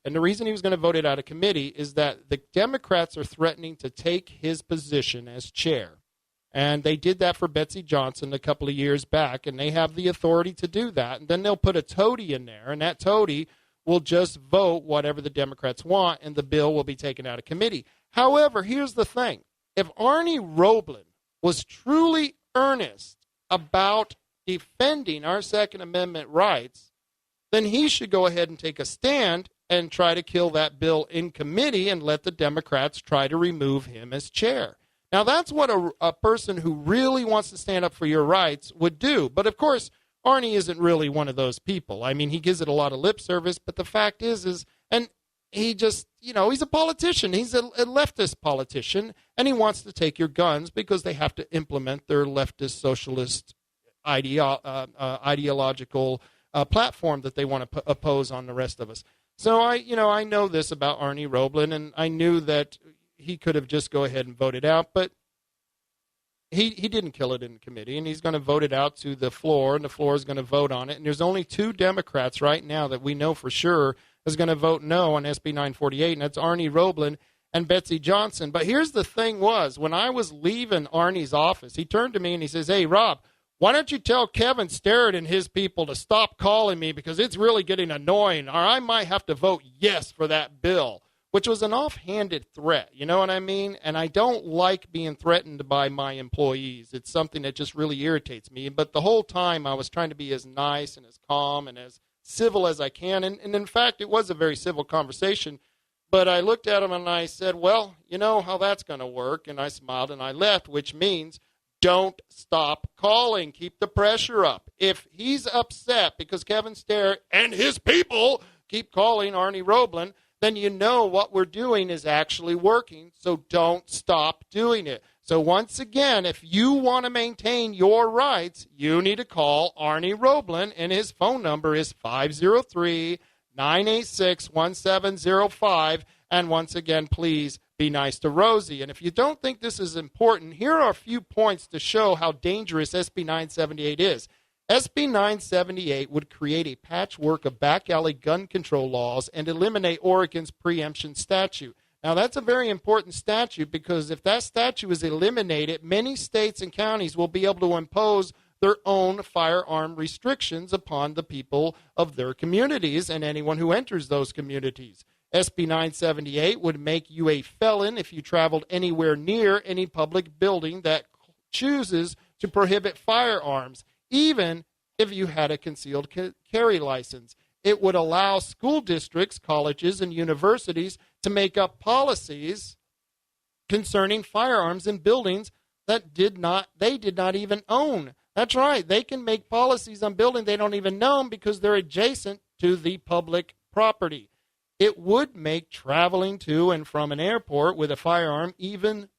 And the reason he was going to vote it out of committee is that the Democrats are threatening to take his position as chair. And they did that for Betsy Johnson a couple of years back, and they have the authority to do that. And then they'll put a toady in there, and that toady will just vote whatever the Democrats want, and the bill will be taken out of committee. However, here's the thing. If Arnie Roeblen was truly earnest about defending our Second Amendment rights, then he should go ahead and take a stand and try to kill that bill in committee and let the Democrats try to remove him as chair. Now, that's what a person who really wants to stand up for your rights would do. But, of course, Arnie isn't really one of those people. I mean, he gives it a lot of lip service, but the fact is, and he just, he's a politician. He's a leftist politician, and he wants to take your guns because they have to implement their leftist socialist ideological platform that they want to oppose on the rest of us. So I know this about Arnie Roeblen, and I knew that he could have just go ahead and voted out, but he didn't kill it in committee, and he's going to vote it out to the floor, and the floor is going to vote on it. And there's only 2 Democrats right now that we know for sure is going to vote no on SB 948, and that's Arnie Roeblen and Betsy Johnson. But here's the thing was, when I was leaving Arnie's office, he turned to me and he says, "Hey, Rob, why don't you tell Kevin Sterrett and his people to stop calling me because it's really getting annoying, or I might have to vote yes for that bill," which was an offhanded threat, you know what I mean? And I don't like being threatened by my employees. It's something that just really irritates me. But the whole time I was trying to be as nice and as calm and as civil as I can. And in fact, it was a very civil conversation. But I looked at him and I said, well, you know how that's going to work. And I smiled and I left, which means don't stop calling. Keep the pressure up. If he's upset because Kevin Sterrett and his people keep calling Arnie Roeblen, then you know what we're doing is actually working, so don't stop doing it. So once again, if you want to maintain your rights, you need to call Arnie Roeblen, and his phone number is 503-986-1705. And once again, please be nice to Rosie. And if you don't think this is important, here are a few points to show how dangerous SB 978 is. SB 978 would create a patchwork of back alley gun control laws and eliminate Oregon's preemption statute. Now, that's a very important statute because if that statute is eliminated, many states and counties will be able to impose their own firearm restrictions upon the people of their communities and anyone who enters those communities. SB 978 would make you a felon if you traveled anywhere near any public building that chooses to prohibit firearms, even if you had a concealed carry license. It would allow school districts, colleges, and universities to make up policies concerning firearms in buildings that they did not even own. That's right. They can make policies on buildings they don't even own because they're adjacent to the public property. It would make traveling to and from an airport with a firearm, even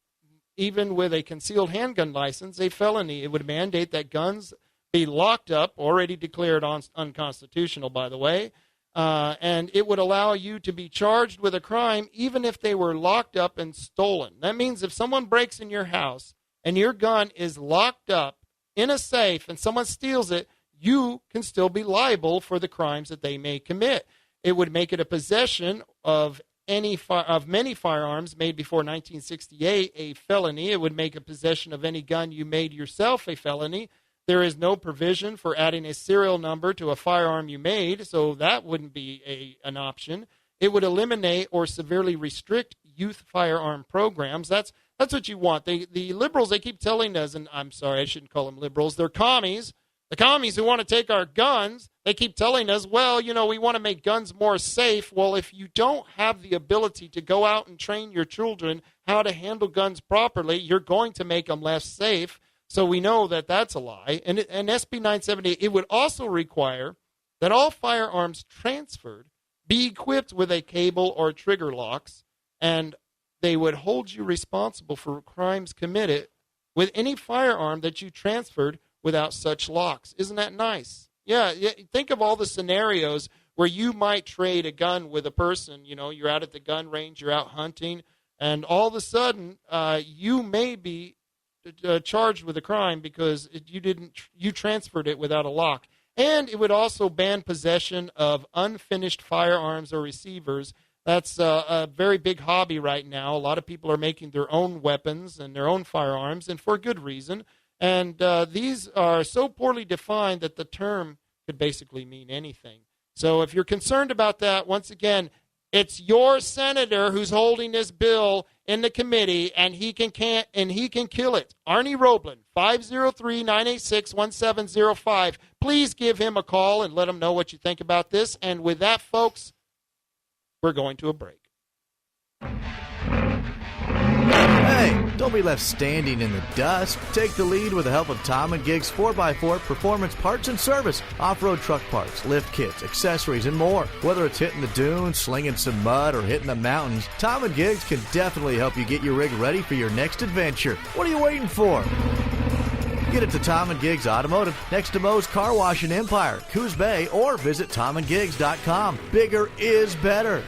with a concealed handgun license, a felony. It would mandate that guns be locked up, already declared unconstitutional, by the way, and it would allow you to be charged with a crime even if they were locked up and stolen. That means if someone breaks in your house and your gun is locked up in a safe and someone steals it, you can still be liable for the crimes that they may commit. It would make it a possession of many firearms made before 1968 a felony. It would make a possession of any gun you made yourself a felony. There is no provision for adding a serial number to a firearm you made, so that wouldn't be an option. It would eliminate or severely restrict youth firearm programs. That's what you want. The liberals, they keep telling us, and I'm sorry, I shouldn't call them liberals, they're commies. The commies who want to take our guns, they keep telling us, well, we want to make guns more safe. Well, if you don't have the ability to go out and train your children how to handle guns properly, you're going to make them less safe. So we know that that's a lie. And SB 978, it would also require that all firearms transferred be equipped with a cable or trigger locks, and they would hold you responsible for crimes committed with any firearm that you transferred without such locks. Isn't that nice? Yeah, think of all the scenarios where you might trade a gun with a person. You're out at the gun range, you're out hunting, and all of a sudden you may be charged with a crime because you transferred it without a lock. And it would also ban possession of unfinished firearms or receivers. That's a very big hobby right now. A lot of people are making their own weapons and their own firearms, and for good reason. And these are so poorly defined that the term could basically mean anything. So if you're concerned about that, once again, it's your senator who's holding this bill in the committee, and he can kill it. Arnie Roebland, 503-986-1705. Please give him a call and let him know what you think about this. And with that, folks, we're going to a break. Hey, don't be left standing in the dust. Take the lead with the help of Tom & Giggs 4x4 Performance Parts and Service. Off-road truck parts, lift kits, accessories, and more. Whether it's hitting the dunes, slinging some mud, or hitting the mountains, Tom & Giggs can definitely help you get your rig ready for your next adventure. What are you waiting for? Get it to Tom & Giggs Automotive, next to Moe's Car Wash in Empire, Coos Bay, or visit TomandGiggs.com. Bigger is better.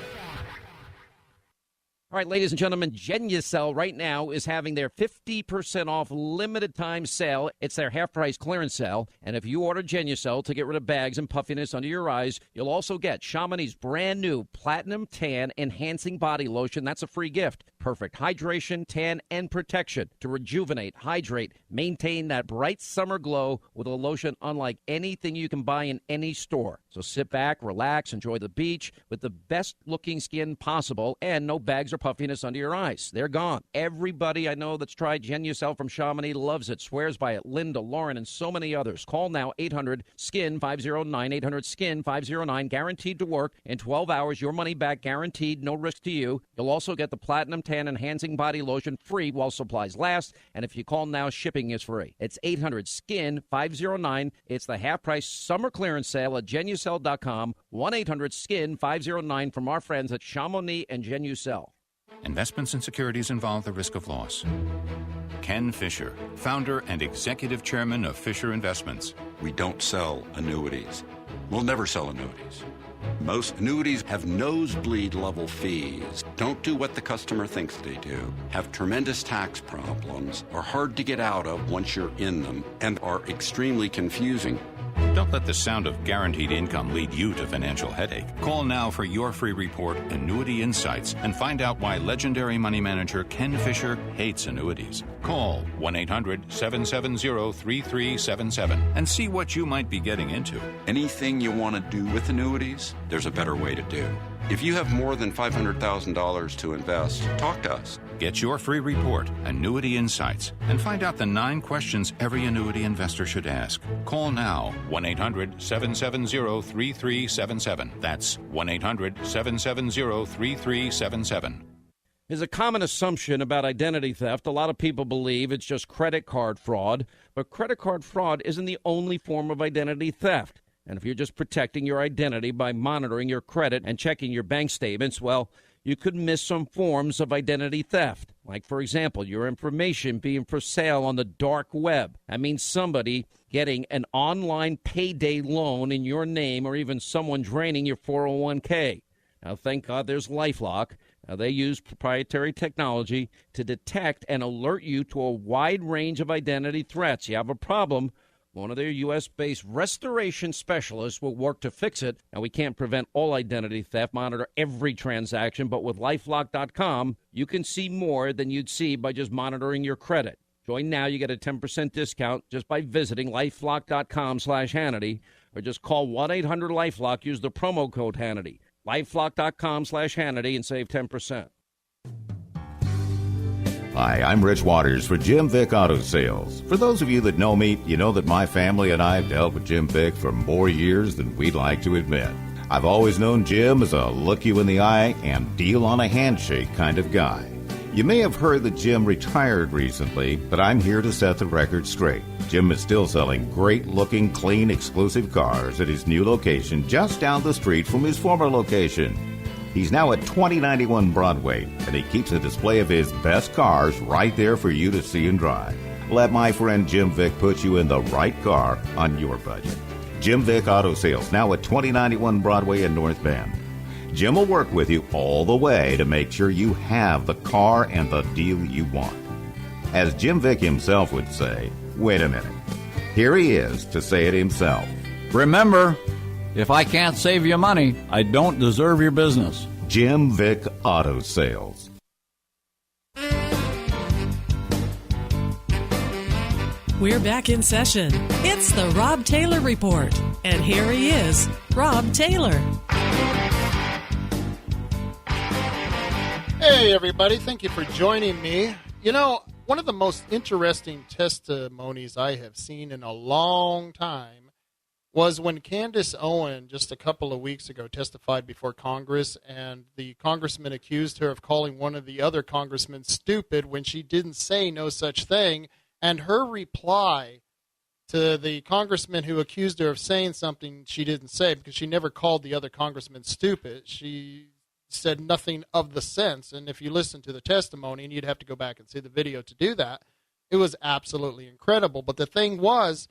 All right, ladies and gentlemen, Genucel right now is having their 50% off limited time sale. It's their half-price clearance sale. And if you order Genucel to get rid of bags and puffiness under your eyes, you'll also get Chamonix's brand new Platinum Tan Enhancing Body Lotion. That's a free gift. Perfect hydration, tan, and protection to rejuvenate, hydrate, maintain that bright summer glow with a lotion unlike anything you can buy in any store. So sit back, relax, enjoy the beach with the best-looking skin possible and no bags or puffiness under your eyes. They're gone. Everybody I know that's tried Genucel from Chamonix loves it, swears by it. Linda, Lauren, and so many others. Call now, 800-SKIN-509, 800-SKIN-509, guaranteed to work in 12 hours. Your money back, guaranteed, no risk to you. You'll also get the Platinum Tan Enhancing Body Lotion free while supplies last. And if you call now, shipping is free. It's 800-SKIN-509. It's the half-price summer clearance sale at Genucel.com. 1-800-SKIN-509 from our friends at Chamonix and Genucel. Investments and securities involve the risk of loss. Ken Fisher, founder and executive chairman of Fisher Investments. We don't sell annuities. We'll never sell annuities. Most annuities have nosebleed level fees, don't do what the customer thinks they do, have tremendous tax problems, are hard to get out of once you're in them, and are extremely confusing. Don't let the sound of guaranteed income lead you to financial headache. Call now for your free report, Annuity Insights, and find out why legendary money manager Ken Fisher hates annuities. Call 1-800-770-3377 and see what you might be getting into. Anything you want to do with annuities, there's a better way to do. If you have more than $500,000 to invest, talk to us. Get your free report, Annuity Insights, and find out the 9 questions every annuity investor should ask. Call now, 1-800-770-3377. That's 1-800-770-3377. There's a common assumption about identity theft. A lot of people believe it's just credit card fraud, but credit card fraud isn't the only form of identity theft. And if you're just protecting your identity by monitoring your credit and checking your bank statements, well, you could miss some forms of identity theft. Like, for example, your information being for sale on the dark web. That means somebody getting an online payday loan in your name, or even someone draining your 401k. Now, thank God there's LifeLock. Now, they use proprietary technology to detect and alert you to a wide range of identity threats. You have a problem, one of their U.S.-based restoration specialists will work to fix it. Now, we can't prevent all identity theft, monitor every transaction, but with LifeLock.com, you can see more than you'd see by just monitoring your credit. Join now. You get a 10% discount just by visiting LifeLock.com/Hannity, or just call 1-800-LifeLock. Use the promo code Hannity. LifeLock.com/Hannity and save 10%. Hi, I'm Rich Waters for Jim Vick Auto Sales. For those of you that know me, you know that my family and I have dealt with Jim Vick for more years than we'd like to admit. I've always known Jim as a look you in the eye and deal on a handshake kind of guy. You may have heard that Jim retired recently, but I'm here to set the record straight. Jim is still selling great-looking, clean, exclusive cars at his new location just down the street from his former location. He's now at 2091 Broadway, and he keeps a display of his best cars right there for you to see and drive. Let my friend Jim Vick put you in the right car on your budget. Jim Vick Auto Sales, now at 2091 Broadway in North Bend. Jim will work with you all the way to make sure you have the car and the deal you want. As Jim Vick himself would say, wait a minute. Here he is to say it himself. Remember, if I can't save you money, I don't deserve your business. Jim Vick Auto Sales. We're back in session. It's the Rob Taylor Report. And here he is, Rob Taylor. Hey, everybody. Thank you for joining me. You know, one of the most interesting testimonies I have seen in a long time was when Candace Owen, just a couple of weeks ago, testified before Congress, and the congressman accused her of calling one of the other congressmen stupid when she didn't say no such thing. And her reply to the congressman who accused her of saying something she didn't say, because she never called the other congressman stupid, she said nothing of the sense. And if you listen to the testimony, and you'd have to go back and see the video to do that, it was absolutely incredible. But the thing was,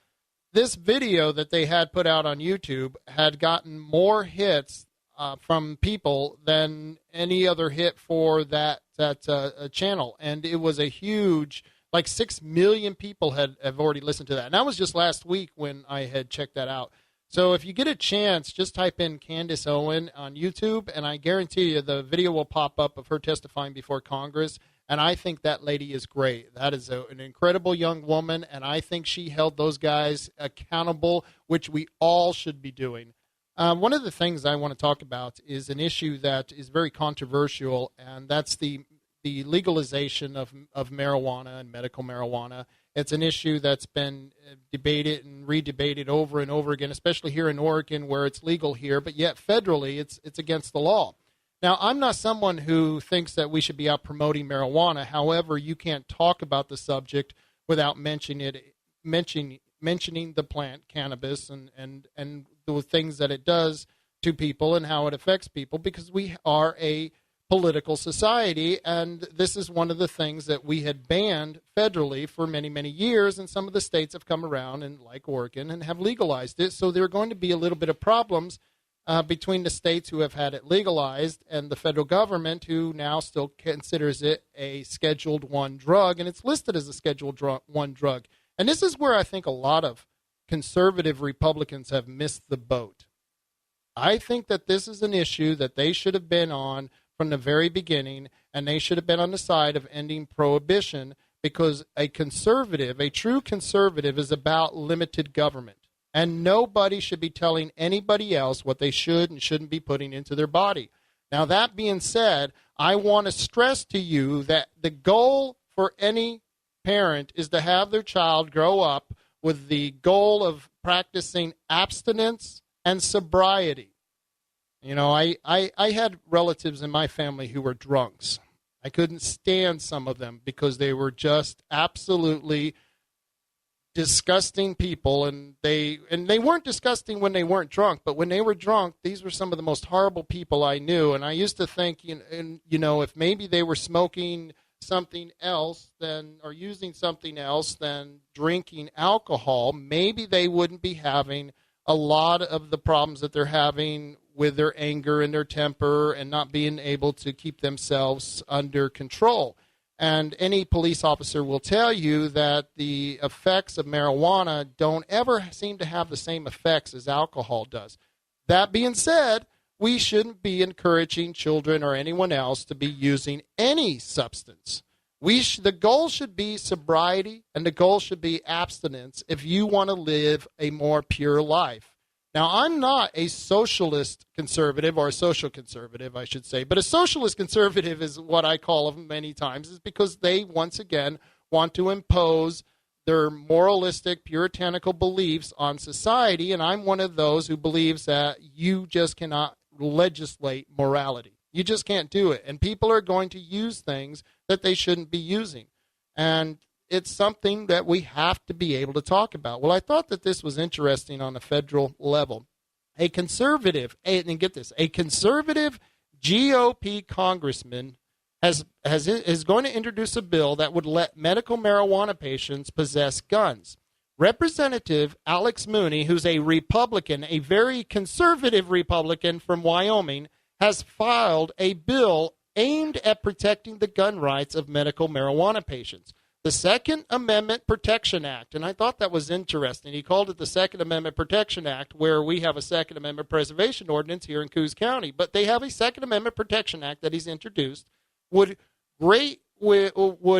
this video that they had put out on YouTube had gotten more hits from people than any other hit for that channel. And it was a huge... like 6 million people have already listened to that. And that was just last week when I had checked that out. So if you get a chance, just type in Candace Owen on YouTube, and I guarantee you the video will pop up of her testifying before Congress. And I think that lady is great. That is an incredible young woman, and I think she held those guys accountable, which we all should be doing. One of the things I want to talk about is an issue that is very controversial, and that's the legalization of marijuana and medical marijuana. It's an issue that's been debated and redebated over and over again, especially here in Oregon where it's legal here, but yet federally it's against the law. Now, I'm not someone who thinks that we should be out promoting marijuana. However, you can't talk about the subject without mentioning the plant cannabis and the things that it does to people and how it affects people, because we are a political society, and this is one of the things that we had banned federally for many, many years, and some of the states have come around, and like Oregon, and have legalized it. So there are going to be a little bit of problems between the states who have had it legalized and the federal government, who now still considers it a Scheduled I drug, and it's listed as a Scheduled I drug. And this is where I think a lot of conservative Republicans have missed the boat. I think that this is an issue that they should have been on from the very beginning, and they should have been on the side of ending prohibition, because a true conservative is about limited government, and nobody should be telling anybody else what they should and shouldn't be putting into their body. Now, that being said, I want to stress to you that the goal for any parent is to have their child grow up with the goal of practicing abstinence and sobriety. You know, I had relatives in my family who were drunks. I couldn't stand some of them because they were just absolutely disgusting people, and they weren't disgusting when they weren't drunk, but when they were drunk, these were some of the most horrible people I knew. And I used to think, if maybe they were smoking something else or using something else than drinking alcohol, maybe they wouldn't be having a lot of the problems that they're having with their anger and their temper and not being able to keep themselves under control. And any police officer will tell you that the effects of marijuana don't ever seem to have the same effects as alcohol does. That being said, we shouldn't be encouraging children or anyone else to be using any substance. The goal should be sobriety, and the goal should be abstinence if you want to live a more pure life. Now, I'm not a socialist conservative, or a social conservative, I should say, but a socialist conservative is what I call them many times, is because they, once again, want to impose their moralistic, puritanical beliefs on society, and I'm one of those who believes that you just cannot legislate morality. You just can't do it, and people are going to use things that they shouldn't be using, and it's something that we have to be able to talk about. Well, I thought that this was interesting on a federal level. A conservative GOP congressman is going to introduce a bill that would let medical marijuana patients possess guns. Representative Alex Mooney, who's a Republican, a very conservative Republican from Wyoming, has filed a bill aimed at protecting the gun rights of medical marijuana patients. The Second Amendment Protection Act, and I thought that was interesting. He called it the Second Amendment Protection Act, where we have a Second Amendment Preservation Ordinance here in Coos County. But they have a Second Amendment Protection Act that he's introduced, would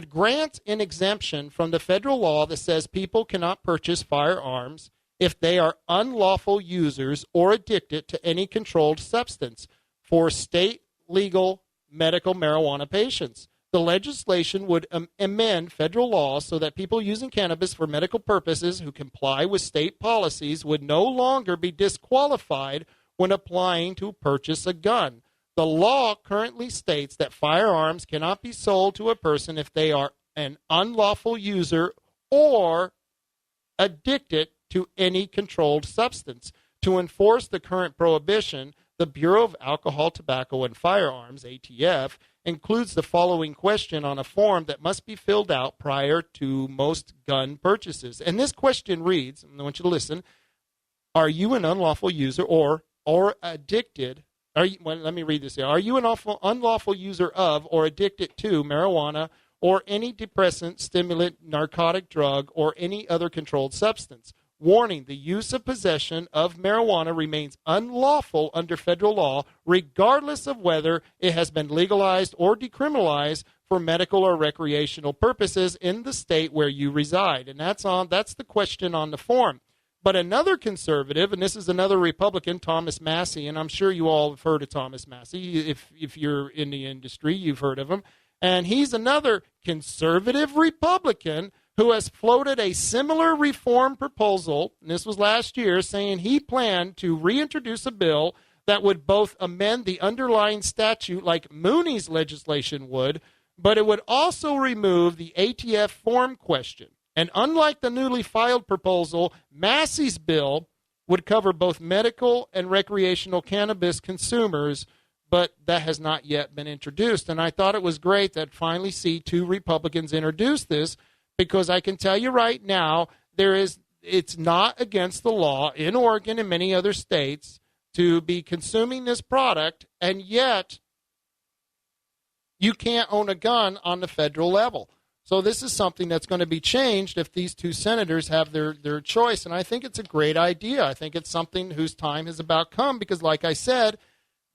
grant an exemption from the federal law that says people cannot purchase firearms if they are unlawful users or addicted to any controlled substance for state legal medical marijuana patients. The legislation would amend federal law so that people using cannabis for medical purposes who comply with state policies would no longer be disqualified when applying to purchase a gun. The law currently states that firearms cannot be sold to a person if they are an unlawful user or addicted to any controlled substance. To enforce the current prohibition, the Bureau of Alcohol, Tobacco, and Firearms, ATF, includes the following question on a form that must be filled out prior to most gun purchases. And this question reads, I want you to listen, are you an unlawful user or addicted? Let me read this here. Are you an unlawful user of or addicted to marijuana or any depressant, stimulant, narcotic drug, or any other controlled substance? Warning, the use of possession of marijuana remains unlawful under federal law, regardless of whether it has been legalized or decriminalized for medical or recreational purposes in the state where you reside. And that's the question on the form. But another conservative, and this is another Republican, Thomas Massey, and I'm sure you all have heard of Thomas Massey. If you're in the industry, you've heard of him. And he's another conservative Republican who has floated a similar reform proposal, and this was last year, saying he planned to reintroduce a bill that would both amend the underlying statute like Mooney's legislation would, but it would also remove the ATF form question. And unlike the newly filed proposal, Massey's bill would cover both medical and recreational cannabis consumers, but that has not yet been introduced. And I thought it was great that finally see two Republicans introduce this, because I can tell you right now, it's not against the law in Oregon and many other states to be consuming this product, and yet you can't own a gun on the federal level. So this is something that's going to be changed if these two senators have their choice, and I think it's a great idea. I think it's something whose time has about come, because like I said,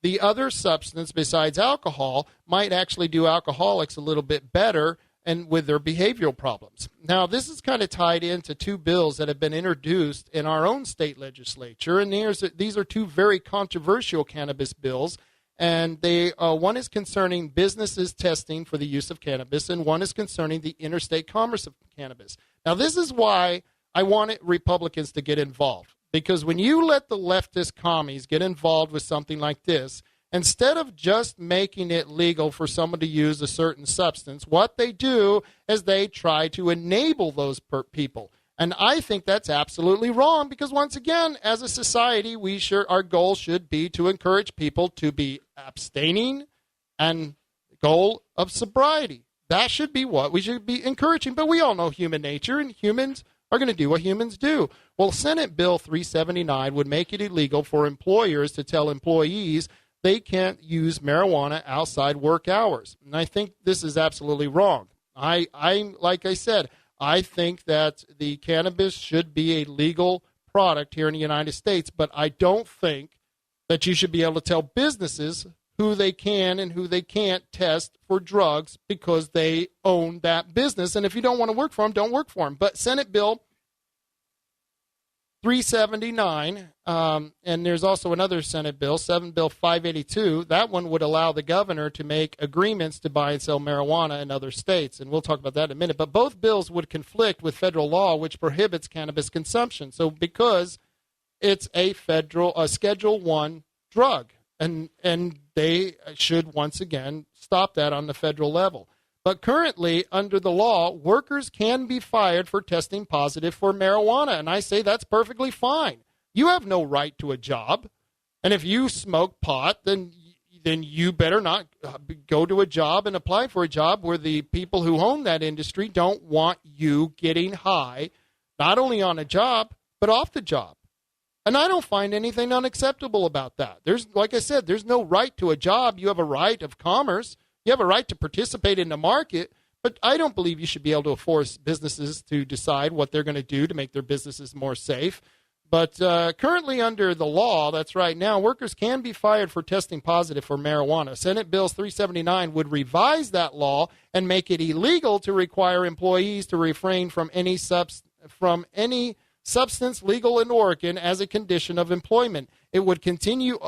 the other substance besides alcohol might actually do alcoholics a little bit better and with their behavioral problems. Now, this is kind of tied into two bills that have been introduced in our own state legislature, and these are two very controversial cannabis bills, and one is concerning businesses testing for the use of cannabis, and one is concerning the interstate commerce of cannabis. Now, this is why I wanted Republicans to get involved, because when you let the leftist commies get involved with something like this, instead of just making it legal for someone to use a certain substance, what they do is they try to enable those people. And I think that's absolutely wrong, because once again, as a society, our goal should be to encourage people to be abstaining and the goal of sobriety. That should be what we should be encouraging. But we all know human nature, and humans are going to do what humans do. Well, Senate Bill 379 would make it illegal for employers to tell employees they can't use marijuana outside work hours. And I think this is absolutely wrong. Like I said, I think that the cannabis should be a legal product here in the United States, but I don't think that you should be able to tell businesses who they can and who they can't test for drugs because they own that business. And if you don't want to work for them, don't work for them. But Senate Bill 379, and there's also another Senate bill, Senate Bill 582. That one would allow the governor to make agreements to buy and sell marijuana in other states, and we'll talk about that in a minute. But both bills would conflict with federal law, which prohibits cannabis consumption. So because it's a Schedule I drug, and they should once again stop that on the federal level. But currently, under the law, workers can be fired for testing positive for marijuana. And I say that's perfectly fine. You have no right to a job. And if you smoke pot, then you better not go to a job and apply for a job where the people who own that industry don't want you getting high, not only on a job, but off the job. And I don't find anything unacceptable about that. Like I said, there's no right to a job. You have a right of commerce. You have a right to participate in the market, But I don't believe you should be able to force businesses to decide what they're going to do to make their businesses more safe. But currently under the law, that's right now, workers can be fired for testing positive for marijuana. Senate Bill 379 would revise that law and make it illegal to require employees to refrain from any substance legal in Oregon as a condition of employment. It would continue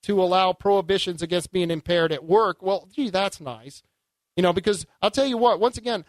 to allow prohibitions against being impaired at work. Well, gee, that's nice. Because I'll tell you what, once again,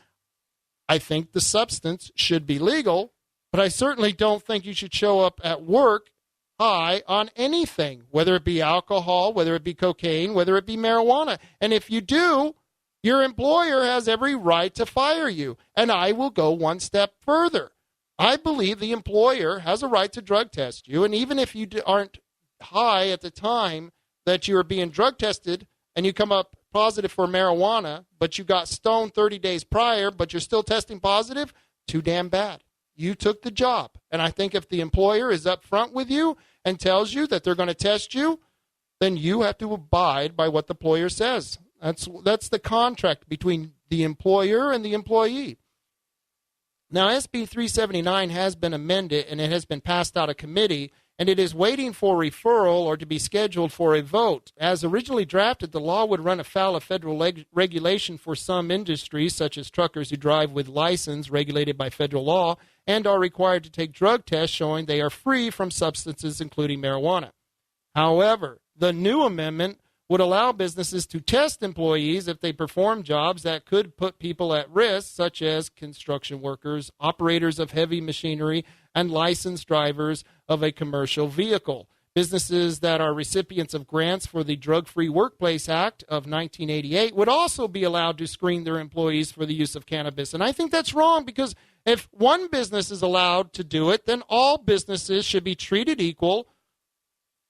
I think the substance should be legal, but I certainly don't think you should show up at work high on anything, whether it be alcohol, whether it be cocaine, whether it be marijuana. And if you do, your employer has every right to fire you. And I will go one step further. I believe the employer has a right to drug test you. And even if you aren't high at the time that you are being drug tested and you come up positive for marijuana, but you got stoned 30 days prior, but you're still testing positive, too damn bad. You took the job. And I think if the employer is up front with you and tells you that they're going to test you, then you have to abide by what the employer says. That's the contract between the employer and the employee. Now, SB 379 has been amended, and it has been passed out of committee, and it is waiting for referral or to be scheduled for a vote. As originally drafted, the law would run afoul of federal regulation for some industries, such as truckers who drive with license regulated by federal law and are required to take drug tests showing they are free from substances, including marijuana. However, the new amendment would allow businesses to test employees if they perform jobs that could put people at risk, such as construction workers, operators of heavy machinery, and licensed drivers of a commercial vehicle. Businesses that are recipients of grants for the Drug-Free Workplace Act of 1988 would also be allowed to screen their employees for the use of cannabis. And I think that's wrong, because if one business is allowed to do it, then all businesses should be treated equal,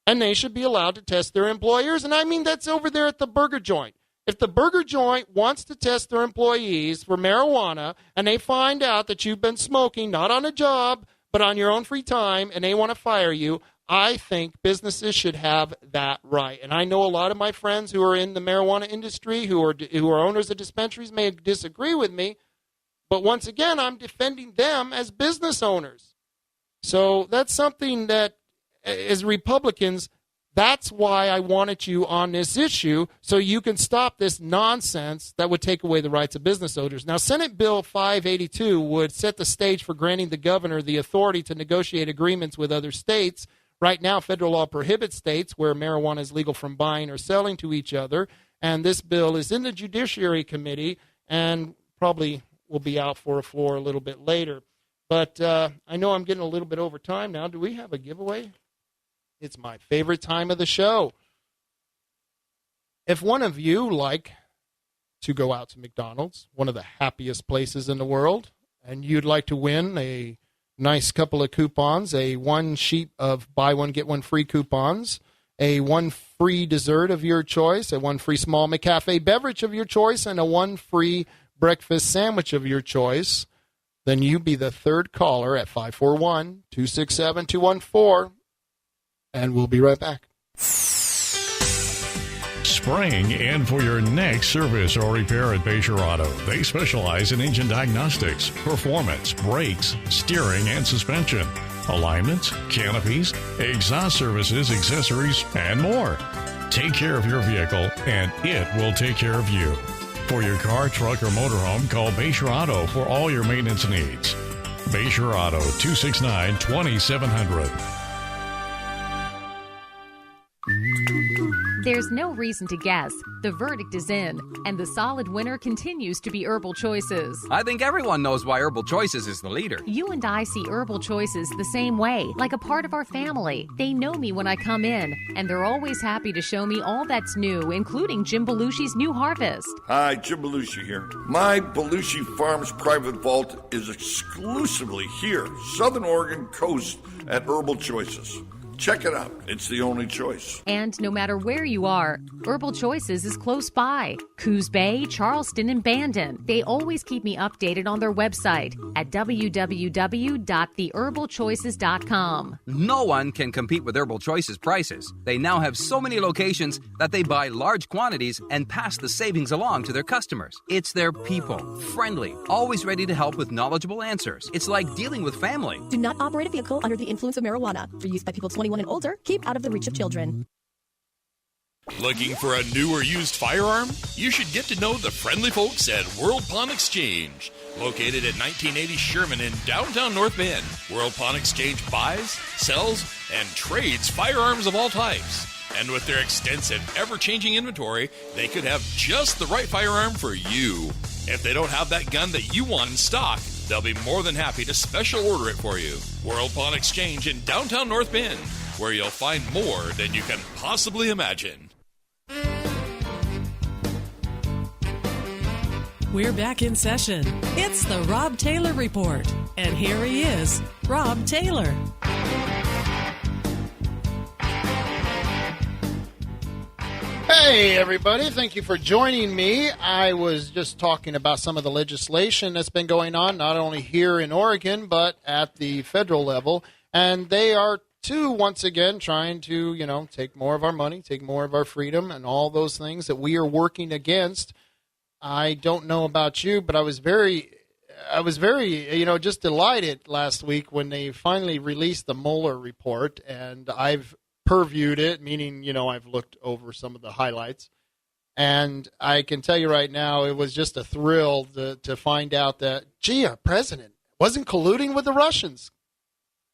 and they should be allowed to test their employers. And I mean, that's over there at the burger joint. If the burger joint wants to test their employees for marijuana and they find out that you've been smoking, not on a job, but on your own free time, and they want to fire you, I think businesses should have that right. And I know a lot of my friends who are in the marijuana industry, who are owners of dispensaries, may disagree with me. But once again, I'm defending them as business owners. So that's something that, as Republicans, that's why I wanted you on this issue, so you can stop this nonsense that would take away the rights of business owners. Now, Senate Bill 582 would set the stage for granting the governor the authority to negotiate agreements with other states. Right now, federal law prohibits states where marijuana is legal from buying or selling to each other, and this bill is in the Judiciary Committee and probably will be out for a floor a little bit later. But I know I'm getting a little bit over time now. Do we have a giveaway? It's my favorite time of the show. If one of you like to go out to McDonald's, one of the happiest places in the world, and you'd like to win a nice couple of coupons, a one sheet of buy one, get one free coupons, a one free dessert of your choice, a one free small McCafe beverage of your choice, and a one free breakfast sandwich of your choice, then you be the third caller at 541-267-214. And we'll be right back. Spring in for your next service or repair at KWRO. They specialize in engine diagnostics, performance, brakes, steering, and suspension, alignments, canopies, exhaust services, accessories, and more. Take care of your vehicle, and it will take care of you. For your car, truck, or motorhome, call KWRO for all your maintenance needs. KWRO, 269-2700. There's no reason to guess. The verdict is in, and the solid winner continues to be Herbal Choices. I think everyone knows why Herbal Choices is the leader. You and I see Herbal Choices the same way, like a part of our family. They know me when I come in, and they're always happy to show me all that's new, including Jim Belushi's new harvest. Hi, Jim Belushi here. My Belushi Farms private vault is exclusively here, Southern Oregon coast at Herbal Choices. Check it out. It's the only choice. And no matter where you are, Herbal Choices is close by. Coos Bay, Charleston, and Bandon. They always keep me updated on their website at www.theherbalchoices.com. No one can compete with Herbal Choices prices. They now have so many locations that they buy large quantities and pass the savings along to their customers. It's their people, friendly, always ready to help with knowledgeable answers. It's like dealing with family. Do not operate a vehicle under the influence of marijuana. For use by people 21 and older, keep out of the reach of children. Looking for a new or used firearm? You should get to know the friendly folks at World Pawn Exchange. Located at 1980 Sherman in downtown North Bend, World Pawn Exchange buys, sells, and trades firearms of all types. And with their extensive, ever-changing inventory, they could have just the right firearm for you. If they don't have that gun that you want in stock, they'll be more than happy to special order it for you. World Pawn Exchange in downtown North Bend, where you'll find more than you can possibly imagine. We're back in session. It's the Rob Taylor Report. And here he is, Rob Taylor. Hey, everybody. Thank you for joining me. I was just talking about some of the legislation that's been going on, not only here in Oregon, but at the federal level. And they are, too, once again, trying to, take more of our money, take more of our freedom, and all those things that we are working against. I don't know about you, but I was very, just delighted last week when they finally released the Mueller report, and I've purviewed it, meaning, I've looked over some of the highlights. And I can tell you right now, it was just a thrill to find out that, our president wasn't colluding with the Russians.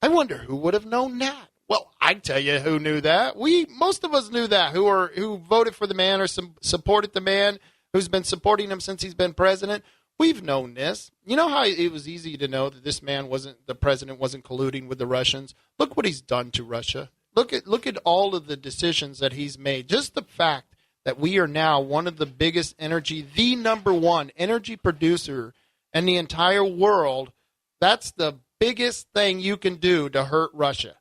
I wonder who would have known that. Well, I tell you who knew that. Most of us knew that, who voted for the man or supported the man, who's been supporting him since he's been president. We've known this. You know how it was easy to know that this man the president wasn't colluding with the Russians? Look what he's done to Russia. Look at all of the decisions that he's made. Just the fact that we are now one of the biggest the number one energy producer in the entire world, that's the biggest thing you can do to hurt Russia.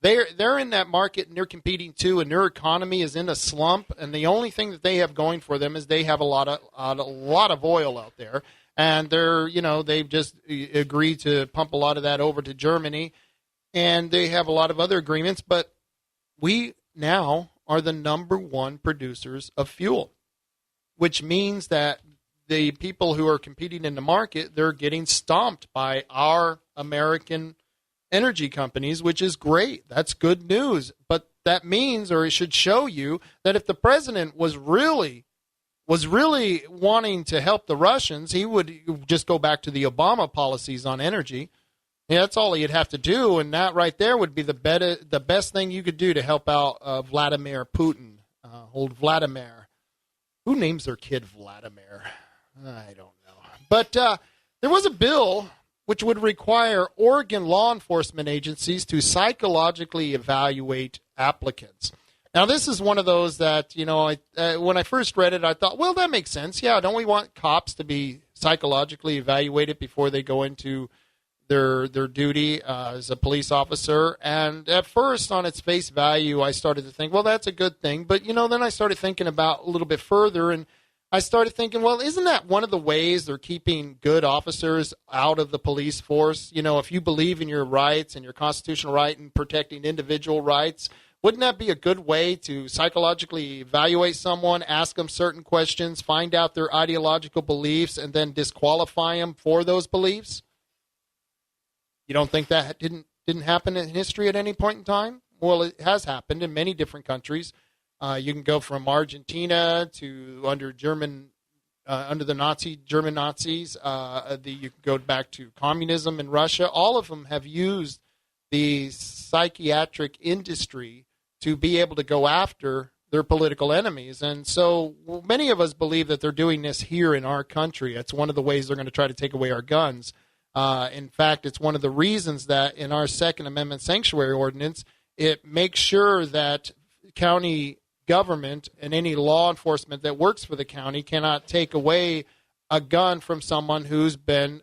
They're in that market, and they're competing too, and their economy is in a slump, and the only thing that they have going for them is they have a lot of oil out there, and they've just agreed to pump a lot of that over to Germany, and they have a lot of other agreements, but we now are the number one producers of fuel, which means that the people who are competing in the market, they're getting stomped by our American energy companies, which is great. That's good news. But that means, or it should show you, that if the president was really wanting to help the Russians, he would just go back to the Obama policies on energy. Yeah, that's all he'd have to do, and that right there would be the best thing you could do to help out Vladimir Putin. Old Vladimir. Who names their kid Vladimir? I don't know. But there was a bill which would require Oregon law enforcement agencies to psychologically evaluate applicants. Now, this is one of those that, when I first read it, I thought, well, that makes sense. Yeah, don't we want cops to be psychologically evaluated before they go into their duty as a police officer? And at first, on its face value, I started to think, well, that's a good thing. But, then I started thinking about a little bit further, and I started thinking, well, isn't that one of the ways they're keeping good officers out of the police force? If you believe in your rights and your constitutional right in protecting individual rights, wouldn't that be a good way to psychologically evaluate someone, ask them certain questions, find out their ideological beliefs, and then disqualify them for those beliefs? You don't think that didn't happen in history at any point in time? Well, it has happened in many different countries. You can go from Argentina to under the German Nazis. You can go back to communism in Russia. All of them have used the psychiatric industry to be able to go after their political enemies. And so many of us believe that they're doing this here in our country. It's one of the ways they're going to try to take away our guns. In fact, it's one of the reasons that in our Second Amendment sanctuary ordinance, it makes sure that county government and any law enforcement that works for the county cannot take away a gun from someone who's been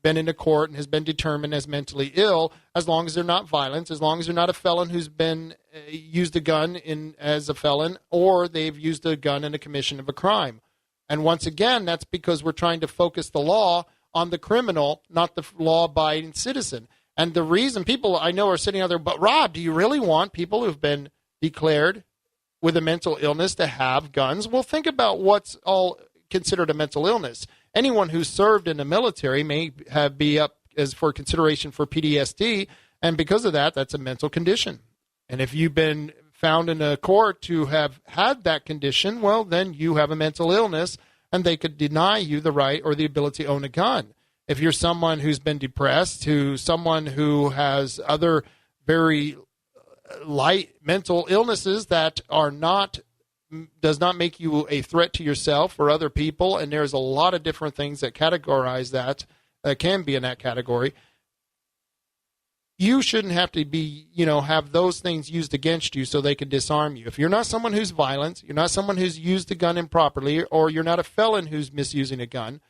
been into court and has been determined as mentally ill, as long as they're not violent, as long as they're not a felon who's been used a gun as a felon, or they've used a gun in the commission of a crime. And once again, that's because we're trying to focus the law on the criminal, not the law-abiding citizen. And the reason people I know are sitting out there, but Rob, do you really want people who've been declared with a mental illness to have guns? Well, think about what's all considered a mental illness. Anyone who's served in the military may be up as for consideration for PTSD, and because of that, that's a mental condition. And if you've been found in a court to have had that condition, well, then you have a mental illness, and they could deny you the right or the ability to own a gun. If you're someone who's been depressed, someone who has other very light mental illnesses that does not make you a threat to yourself or other people, and there's a lot of different things that categorize that, can be in that category. You shouldn't have to be, have those things used against you so they can disarm you. If you're not someone who's violent, you're not someone who's used a gun improperly, or you're not a felon who's misusing a gun,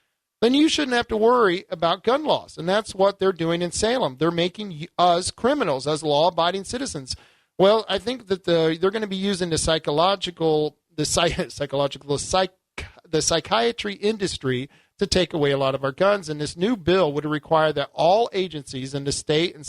then you shouldn't have to worry about gun laws. And that's what they're doing in Salem. They're making us criminals as law-abiding citizens. Well, I think that they're going to be using the psychiatry industry to take away a lot of our guns. And this new bill would require that all agencies in the state and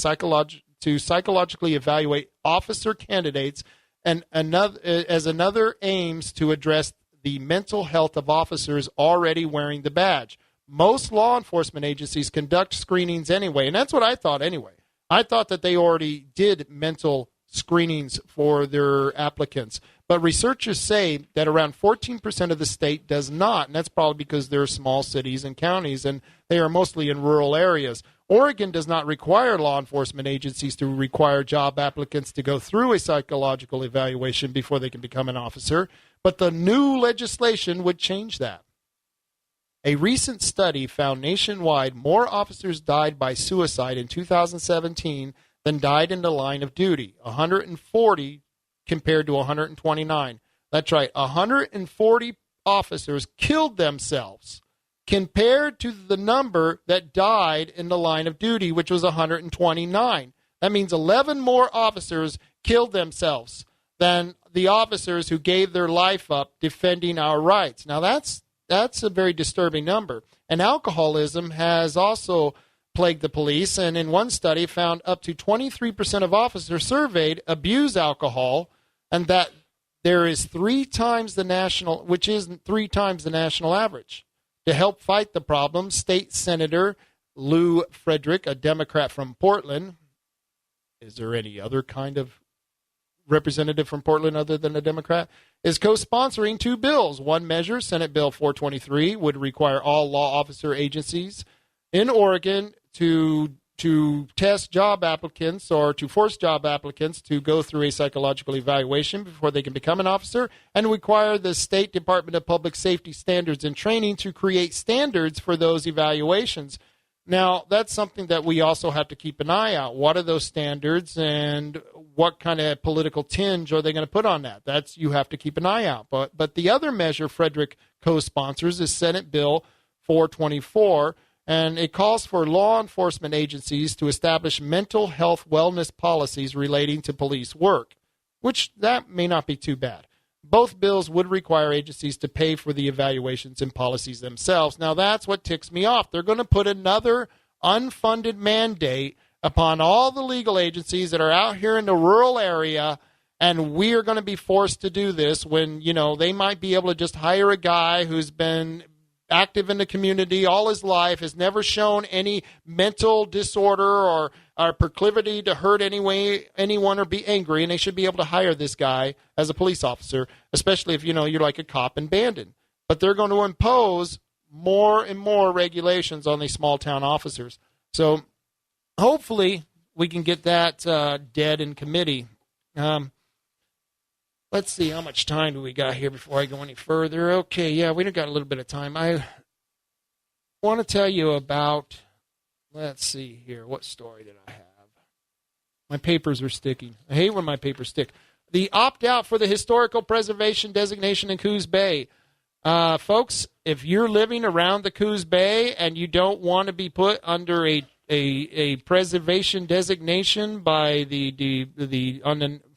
to psychologically evaluate officer candidates, and another aims to address the mental health of officers already wearing the badge. Most law enforcement agencies conduct screenings anyway, and that's what I thought anyway. I thought that they already did mental screenings for their applicants. But researchers say that around 14% of the state does not, and that's probably because they're small cities and counties, and they are mostly in rural areas. Oregon does not require law enforcement agencies to require job applicants to go through a psychological evaluation before they can become an officer, but the new legislation would change that. A recent study found nationwide more officers died by suicide in 2017 than died in the line of duty, 140 compared to 129. That's right, 140 officers killed themselves compared to the number that died in the line of duty, which was 129. That means 11 more officers killed themselves than the officers who gave their life up defending our rights. Now, that's a very disturbing number. And alcoholism has also plagued the police, and in one study found up to 23% of officers surveyed abuse alcohol, and that there is 3 times the national, which isn't 3 times the national average. To help fight the problem, State Senator Lou Frederick, a Democrat from Portland, is there any other kind of representative from Portland other than a Democrat, is co-sponsoring 2 bills. One measure, Senate Bill 423, would require all law officer agencies in Oregon to test job applicants or to force job applicants to go through a psychological evaluation before they can become an officer, and require the State Department of Public Safety Standards and Training to create standards for those evaluations. Now, that's something that we also have to keep an eye out. What are those standards, and what kind of political tinge are they going to put on that? That's, you have to keep an eye out. But the other measure Frederick co-sponsors is Senate Bill 424, and it calls for law enforcement agencies to establish mental health wellness policies relating to police work, which that may not be too bad. Both bills would require agencies to pay for the evaluations and policies themselves. Now, that's what ticks me off. They're going to put another unfunded mandate upon all the legal agencies that are out here in the rural area, and we are going to be forced to do this when, they might be able to just hire a guy who's been active in the community all his life, has never shown any mental disorder or proclivity to hurt anyone or be angry, and they should be able to hire this guy as a police officer, especially if, you're like a cop in Bandon. But they're going to impose more and more regulations on these small-town officers. So hopefully we can get that dead in committee. Let's see, how much time do we got here before I go any further? Okay, yeah, we've got a little bit of time. I want to tell you about, let's see here, what story did I have? My papers are sticking. I hate when my papers stick. The opt-out for the historical preservation designation in Coos Bay. Folks, if you're living around the Coos Bay and you don't want to be put under a preservation designation by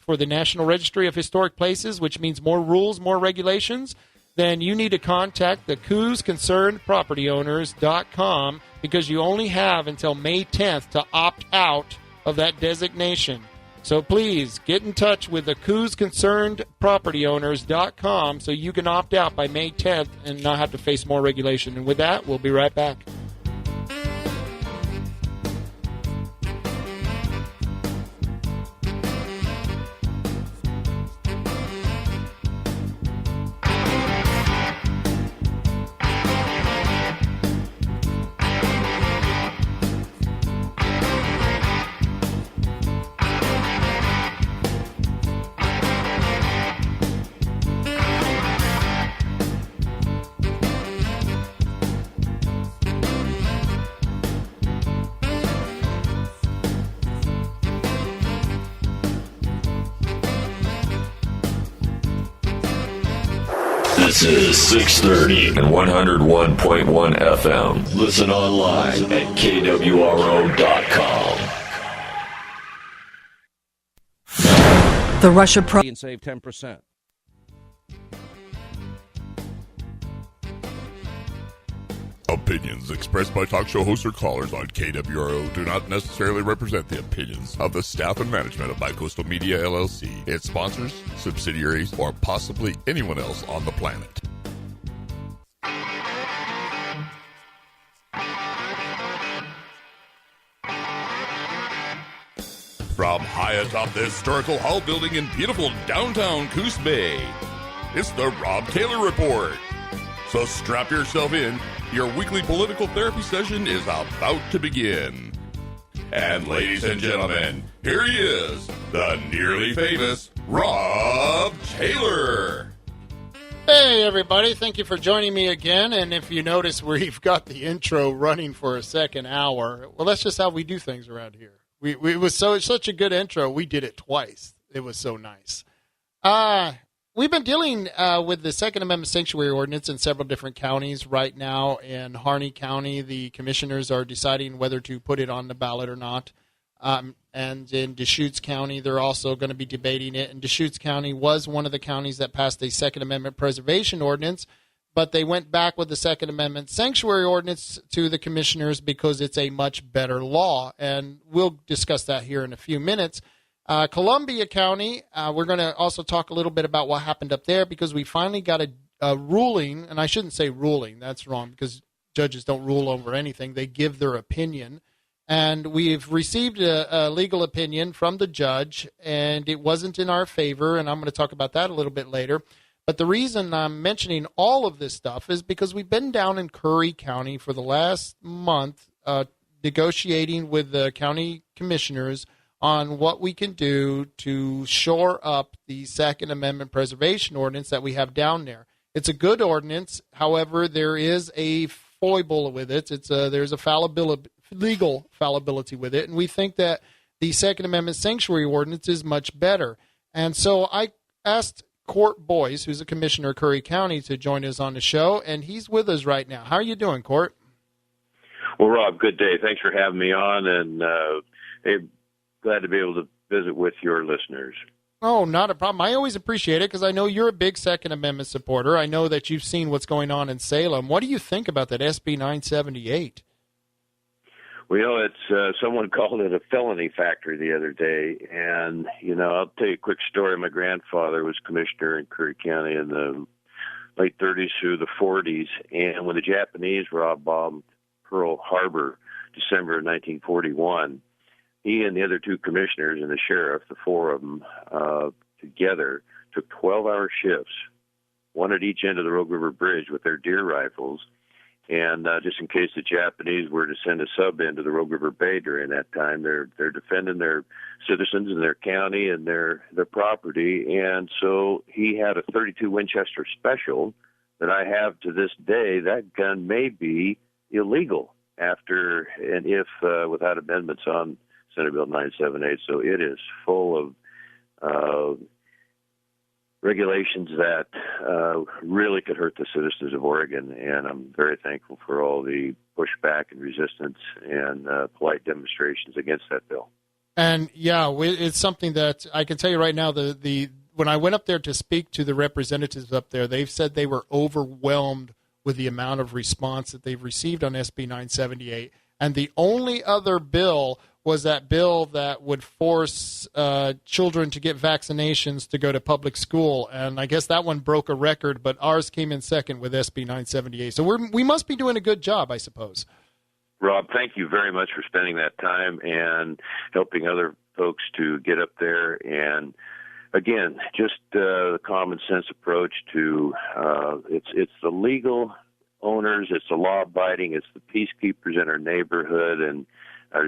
for the National Registry of Historic Places, which means more rules, more regulations, then you need to contact the CoosConcernedPropertyOwners.com, because you only have until May 10th to opt out of that designation. So please get in touch with the CoosConcernedPropertyOwners.com so you can opt out by May 10th and not have to face more regulation. And with that, we'll be right back. This is 630 and 101.1 FM. Listen online at KWRO.com. The Russia and save 10%. Opinions expressed by talk show hosts or callers on KWRO do not necessarily represent the opinions of the staff and management of Bicoastal Media LLC, its sponsors, subsidiaries, or possibly anyone else on the planet. From high atop the historical hall building in beautiful downtown Coos Bay, it's the Rob Taylor Report. So strap yourself in. Your weekly political therapy session is about to begin. And ladies and gentlemen, here he is, the nearly famous Rob Taylor. Hey, everybody. Thank you for joining me again. And if you notice, we've got the intro running for a second hour. Well, that's just how we do things around here. It was such a good intro, we did it twice. It was so nice. We've been dealing with the Second Amendment Sanctuary Ordinance in several different counties right now. In Harney County, the commissioners are deciding whether to put it on the ballot or not. And in Deschutes County, they're also going to be debating it. And Deschutes County was one of the counties that passed a Second Amendment Preservation Ordinance, but they went back with the Second Amendment Sanctuary Ordinance to the commissioners because it's a much better law. And we'll discuss that here in a few minutes. Columbia County, we're going to also talk a little bit about what happened up there, because we finally got a ruling, and I shouldn't say ruling, that's wrong, because judges don't rule over anything. They give their opinion. And we've received a legal opinion from the judge, and it wasn't in our favor, and I'm going to talk about that a little bit later. But the reason I'm mentioning all of this stuff is because we've been down in Curry County for the last month negotiating with the county commissioners on what we can do to shore up the Second Amendment Preservation Ordinance that we have down there. It's a good ordinance. However, there is a foible with it. There's a legal fallibility with it, and we think that the Second Amendment Sanctuary Ordinance is much better. And so I asked Court Boyce, who's a commissioner of Curry County, to join us on the show, and he's with us right now. How are you doing, Court? Well, Rob, good day. Thanks for having me on, and glad to be able to visit with your listeners. Oh, not a problem. I always appreciate it because I know you're a big Second Amendment supporter. I know that you've seen what's going on in Salem. What do you think about that SB 978? Well, it's someone called it a felony factory the other day, and I'll tell you a quick story. My grandfather was commissioner in Curry County in the late 30s through the 40s, and when the Japanese bombed Pearl Harbor, December of 1941, he and the other two commissioners and the sheriff, the four of them together, took 12-hour shifts, one at each end of the Rogue River Bridge with their deer rifles. And just in case the Japanese were to send a sub into the Rogue River Bay during that time, they're defending their citizens in their county and their property. And so he had a .32 Winchester Special that I have to this day. That gun may be illegal after and if without amendments on Senate Bill 978. So it is full of regulations that really could hurt the citizens of Oregon, and I'm very thankful for all the pushback and resistance and polite demonstrations against that bill. And yeah, it's something that I can tell you right now. When I went up there to speak to the representatives up there, they've said they were overwhelmed with the amount of response that they've received on SB 978. And the only other bill was that bill that would force children to get vaccinations to go to public school. And I guess that one broke a record, but ours came in second with SB 978. So we must be doing a good job, I suppose. Rob, thank you very much for spending that time and helping other folks to get up there. And again, just the common sense approach to it's the legal owners, it's the law abiding, it's the peacekeepers in our neighborhood, and I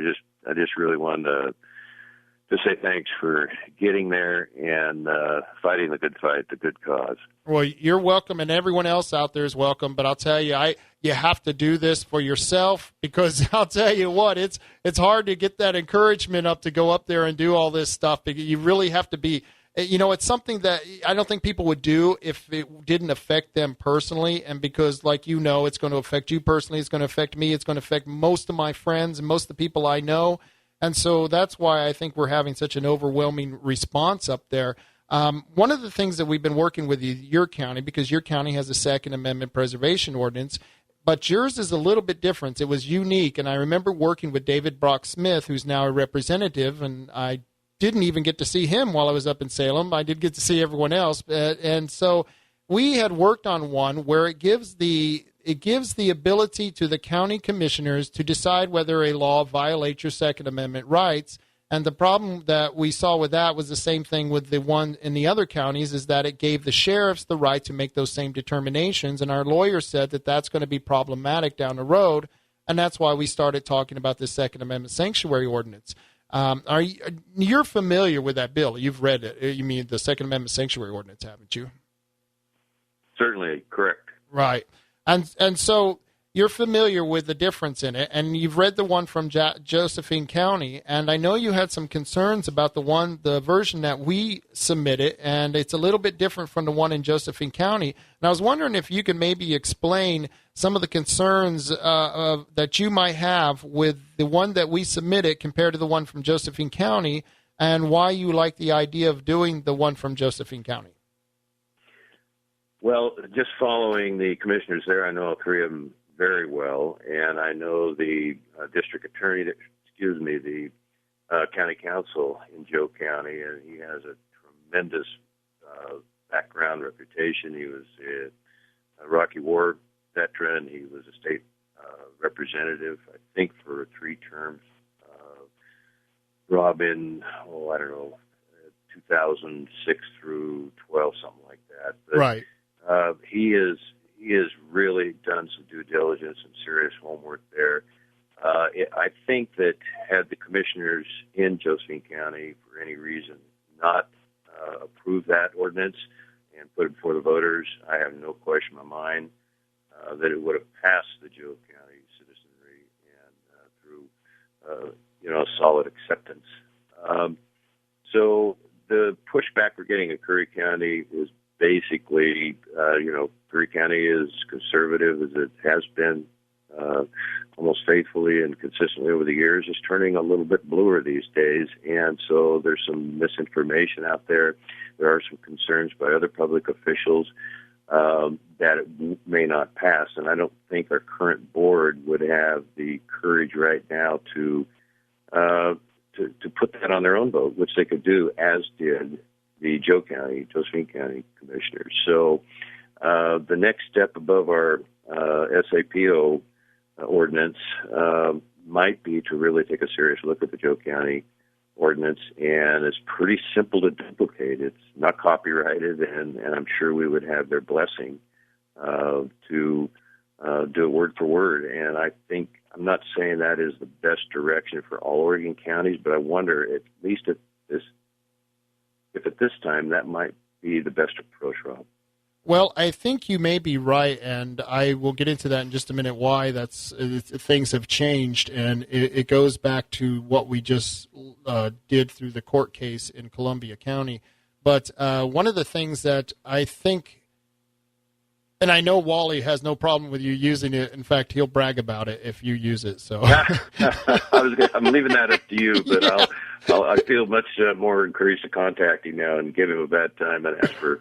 just really wanted to say thanks for getting there and fighting the good fight, the good cause. Well, you're welcome, and everyone else out there is welcome. But I'll tell you, you have to do this for yourself, because I'll tell you what, it's hard to get that encouragement up to go up there and do all this stuff. You really have to be. It's something that I don't think people would do if it didn't affect them personally. And because, like it's going to affect you personally, it's going to affect me, it's going to affect most of my friends and most of the people I know. And so that's why I think we're having such an overwhelming response up there. One of the things that we've been working with your county, because your county has a Second Amendment preservation ordinance, but yours is a little bit different. It was unique. And I remember working with David Brock Smith, who's now a representative, and I didn't even get to see him while I was up in Salem. I did get to see everyone else. And so we had worked on one where it gives the ability to the county commissioners to decide whether a law violates your Second Amendment rights. And the problem that we saw with that was the same thing with the one in the other counties, is that it gave the sheriffs the right to make those same determinations. And our lawyer said that that's going to be problematic down the road. And that's why we started talking about the Second Amendment sanctuary ordinance. You're familiar with that bill? You've read it. You mean the Second Amendment sanctuary ordinance, haven't you? Certainly, correct. Right. And so you're familiar with the difference in it, and you've read the one from Josephine County, and I know you had some concerns about the version that we submitted, and it's a little bit different from the one in Josephine County. And I was wondering if you could maybe explain some of the concerns that you might have with the one that we submitted compared to the one from Josephine County, and why you like the idea of doing the one from Josephine County. Well, just following the commissioners there, I know all three of them very well, and I know the district attorney, the county council in Joe County, and he has a tremendous background, reputation. He was a Rocky War veteran. He was a state representative, I think, for 3 terms. Rob, in, 2006 through 12, something like that. But, right. He has really done some due diligence and serious homework there. I think that had the commissioners in Josephine County, for any reason, not approved that ordinance and put it before the voters, I have no question in my mind that it would have passed the Joe County citizenry and through solid acceptance. So the pushback we're getting in Curry County is basically, Curry County is conservative as it has been almost faithfully and consistently over the years. It's turning a little bit bluer these days, and so there's some misinformation out there. There are some concerns by other public officials that it may not pass, and I don't think our current board would have the courage right now to put that on their own vote, which they could do, as did the Josephine County commissioners. So the next step above our SAPO ordinance might be to really take a serious look at the Joe County ordinance, and it's pretty simple to duplicate. It's not copyrighted, and I'm sure we would have their blessing to do it word for word. And I think, I'm not saying that is the best direction for all Oregon counties, but I wonder, at least at this time, that might be the best approach, Rob. Well, I think you may be right, and I will get into that in just a minute, why things have changed, and it goes back to what we just did through the court case in Columbia County. But one of the things that I think, and I know Wally has no problem with you using it. In fact, he'll brag about it if you use it. So I'm leaving that up to you, but Yeah. I feel much more encouraged to contact him now and give him a bad time and ask for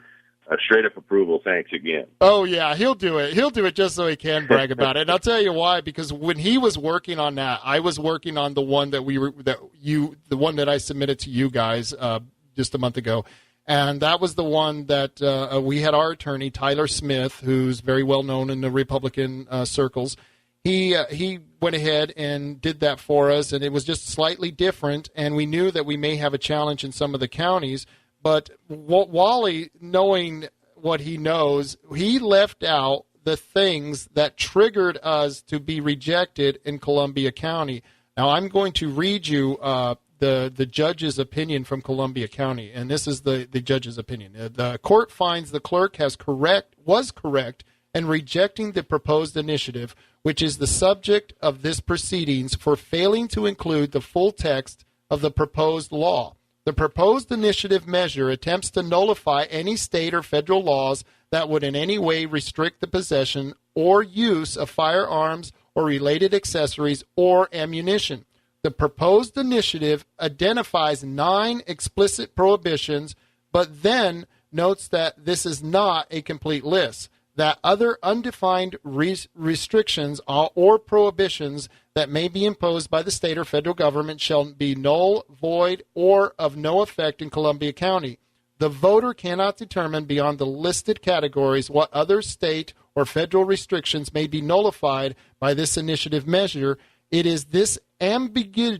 straight up approval. Thanks again. Oh yeah, he'll do it. He'll do it just so he can brag about it. And I'll tell you why. Because when he was working on that, I was working on the one the one that I submitted to you guys just a month ago. And that was the one that we had our attorney, Tyler Smith, who's very well known in the Republican circles. He went ahead and did that for us, and it was just slightly different. And we knew that we may have a challenge in some of the counties. But Wally, knowing what he knows, he left out the things that triggered us to be rejected in Columbia County. Now, I'm going to read you the judge's opinion from Columbia County, and this is the judge's opinion. The court finds the clerk was correct in rejecting the proposed initiative, which is the subject of this proceedings, for failing to include the full text of the proposed law. The proposed initiative measure attempts to nullify any state or federal laws that would in any way restrict the possession or use of firearms or related accessories or ammunition. The proposed initiative identifies 9 explicit prohibitions, but then notes that this is not a complete list, that other undefined restrictions or prohibitions that may be imposed by the state or federal government shall be null, void, or of no effect in Columbia County. The voter cannot determine beyond the listed categories what other state or federal restrictions may be nullified by this initiative measure. It is this ambiguity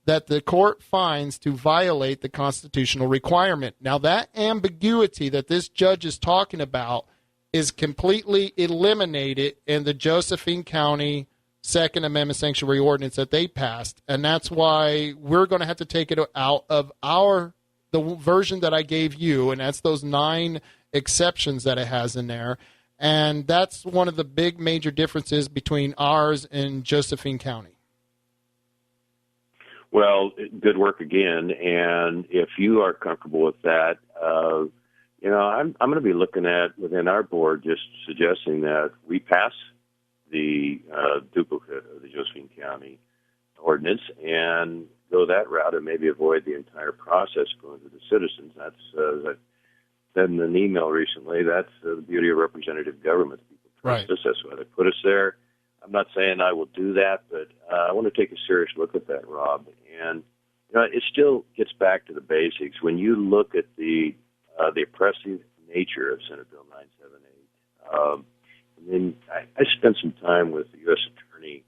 that the court finds to violate the constitutional requirement. Now, that ambiguity that this judge is talking about is completely eliminated in the Josephine County Second Amendment Sanctuary Ordinance that they passed, and that's why we're going to have to take it out of the version that I gave you, and that's those 9 exceptions that it has in there. And that's one of the big major differences between ours and Josephine County. Well, good work again. And if you are comfortable with that, I'm going to be looking at within our board just suggesting that we pass the duplicate of the Josephine County ordinance and go that route and maybe avoid the entire process going to the citizens. That's as I said in an email recently, that's the beauty of representative government. People trust us. That's why they put us there. I'm not saying I will do that, but I want to take a serious look at that, Rob. And it still gets back to the basics. When you look at the oppressive nature of Senate Bill 978, then I spent some time with the U.S. Attorney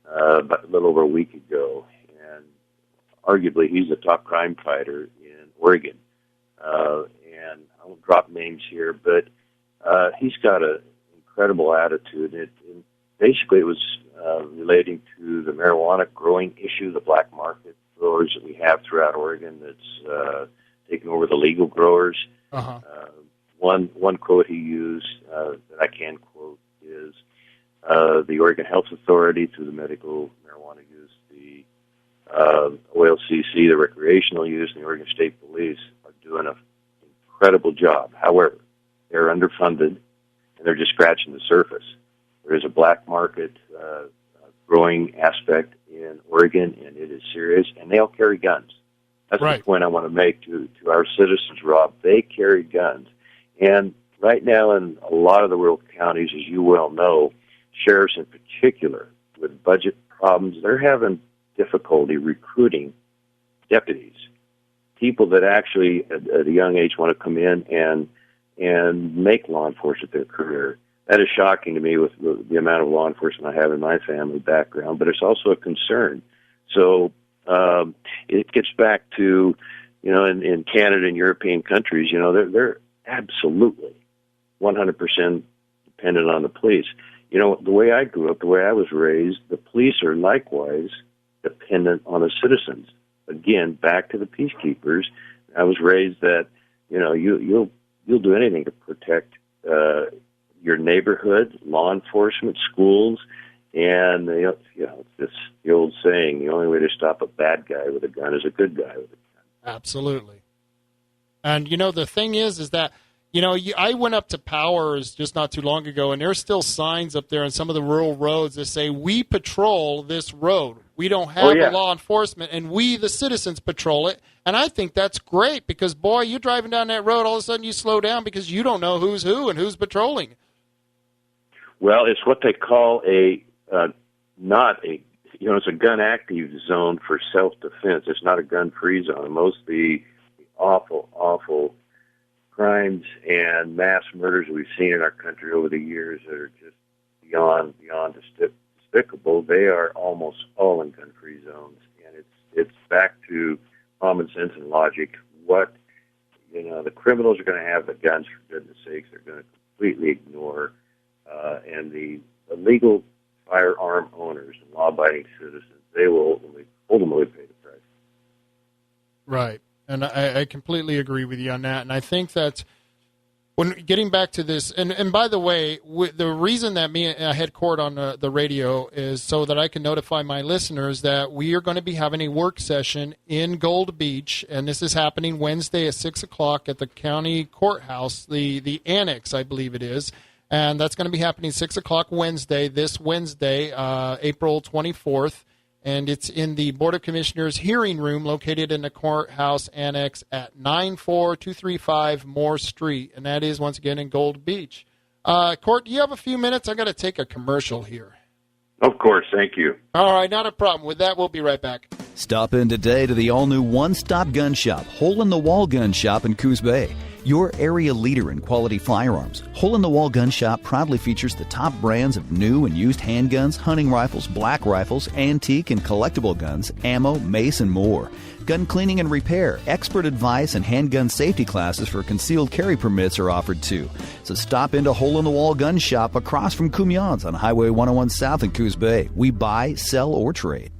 about a little over a week ago, and arguably he's the top crime fighter in Oregon. And I won't drop names here, but he's got an incredible attitude. And basically, it was relating to the marijuana growing issue, the black market growers that we have throughout Oregon that's taking over the legal growers. Uh-huh. One quote he used that I can quote is the Oregon Health Authority, through the medical marijuana use, the OLCC, the recreational use, and the Oregon State Police are doing an incredible job. However, they're underfunded, and they're just scratching the surface. There is a black market growing aspect in Oregon, and it is serious, and they all carry guns. That's the point I want to make to our citizens, Rob. They carry guns. And right now in a lot of the rural counties, as you well know, sheriffs in particular, with budget problems, they're having difficulty recruiting deputies, people that actually at a young age want to come in and make law enforcement their career. That is shocking to me with the amount of law enforcement I have in my family background, but it's also a concern. So it gets back to, in Canada and European countries, they're absolutely 100% dependent on the police. The way I grew up, the way I was raised, the police are likewise dependent on the citizens. Again, back to the peacekeepers. I was raised that, you'll do anything to protect your neighborhood, law enforcement, schools, and it's the old saying: the only way to stop a bad guy with a gun is a good guy with a gun. Absolutely. And, the thing is that, I went up to Powers just not too long ago, and there's still signs up there on some of the rural roads that say, we patrol this road. We don't have a law enforcement, and we, the citizens, patrol it. And I think that's great because, boy, you're driving down that road, all of a sudden you slow down because you don't know who's who and who's patrolling. Well, it's what they call it's a gun-active zone for self-defense. It's not a gun-free zone. Most of the awful crimes and mass murders we've seen in our country over the years that are just beyond despicable, they are almost all in gun-free zones. And it's back to common sense and logic. What, the criminals are going to have the guns, for goodness sakes. They're going to completely ignore, and the illegal firearm owners and law-abiding citizens, they will ultimately pay the price. Right. And I completely agree with you on that. And I think that when getting back to this, and by the way, the reason that I had court on the radio is so that I can notify my listeners that we are going to be having a work session in Gold Beach, and this is happening Wednesday at 6 o'clock at the county courthouse, the annex, I believe it is. And that's going to be happening 6 o'clock this Wednesday, April 24th. And it's in the Board of Commissioners hearing room located in the courthouse annex at 94235 Moore Street. And that is, once again, in Gold Beach. Court, do you have a few minutes? I got to take a commercial here. Of course. Thank you. All right. Not a problem. With that, we'll be right back. Stop in today to the all-new one-stop gun shop, Hole in the Wall Gun Shop in Coos Bay. Your area leader in quality firearms, Hole in the Wall Gun Shop proudly features the top brands of new and used handguns, hunting rifles, black rifles, antique and collectible guns, ammo, mace, and more. Gun cleaning and repair, expert advice, and handgun safety classes for concealed carry permits are offered too. So stop into Hole in the Wall Gun Shop across from Cumion's on Highway 101 South in Coos Bay. We buy, sell, or trade.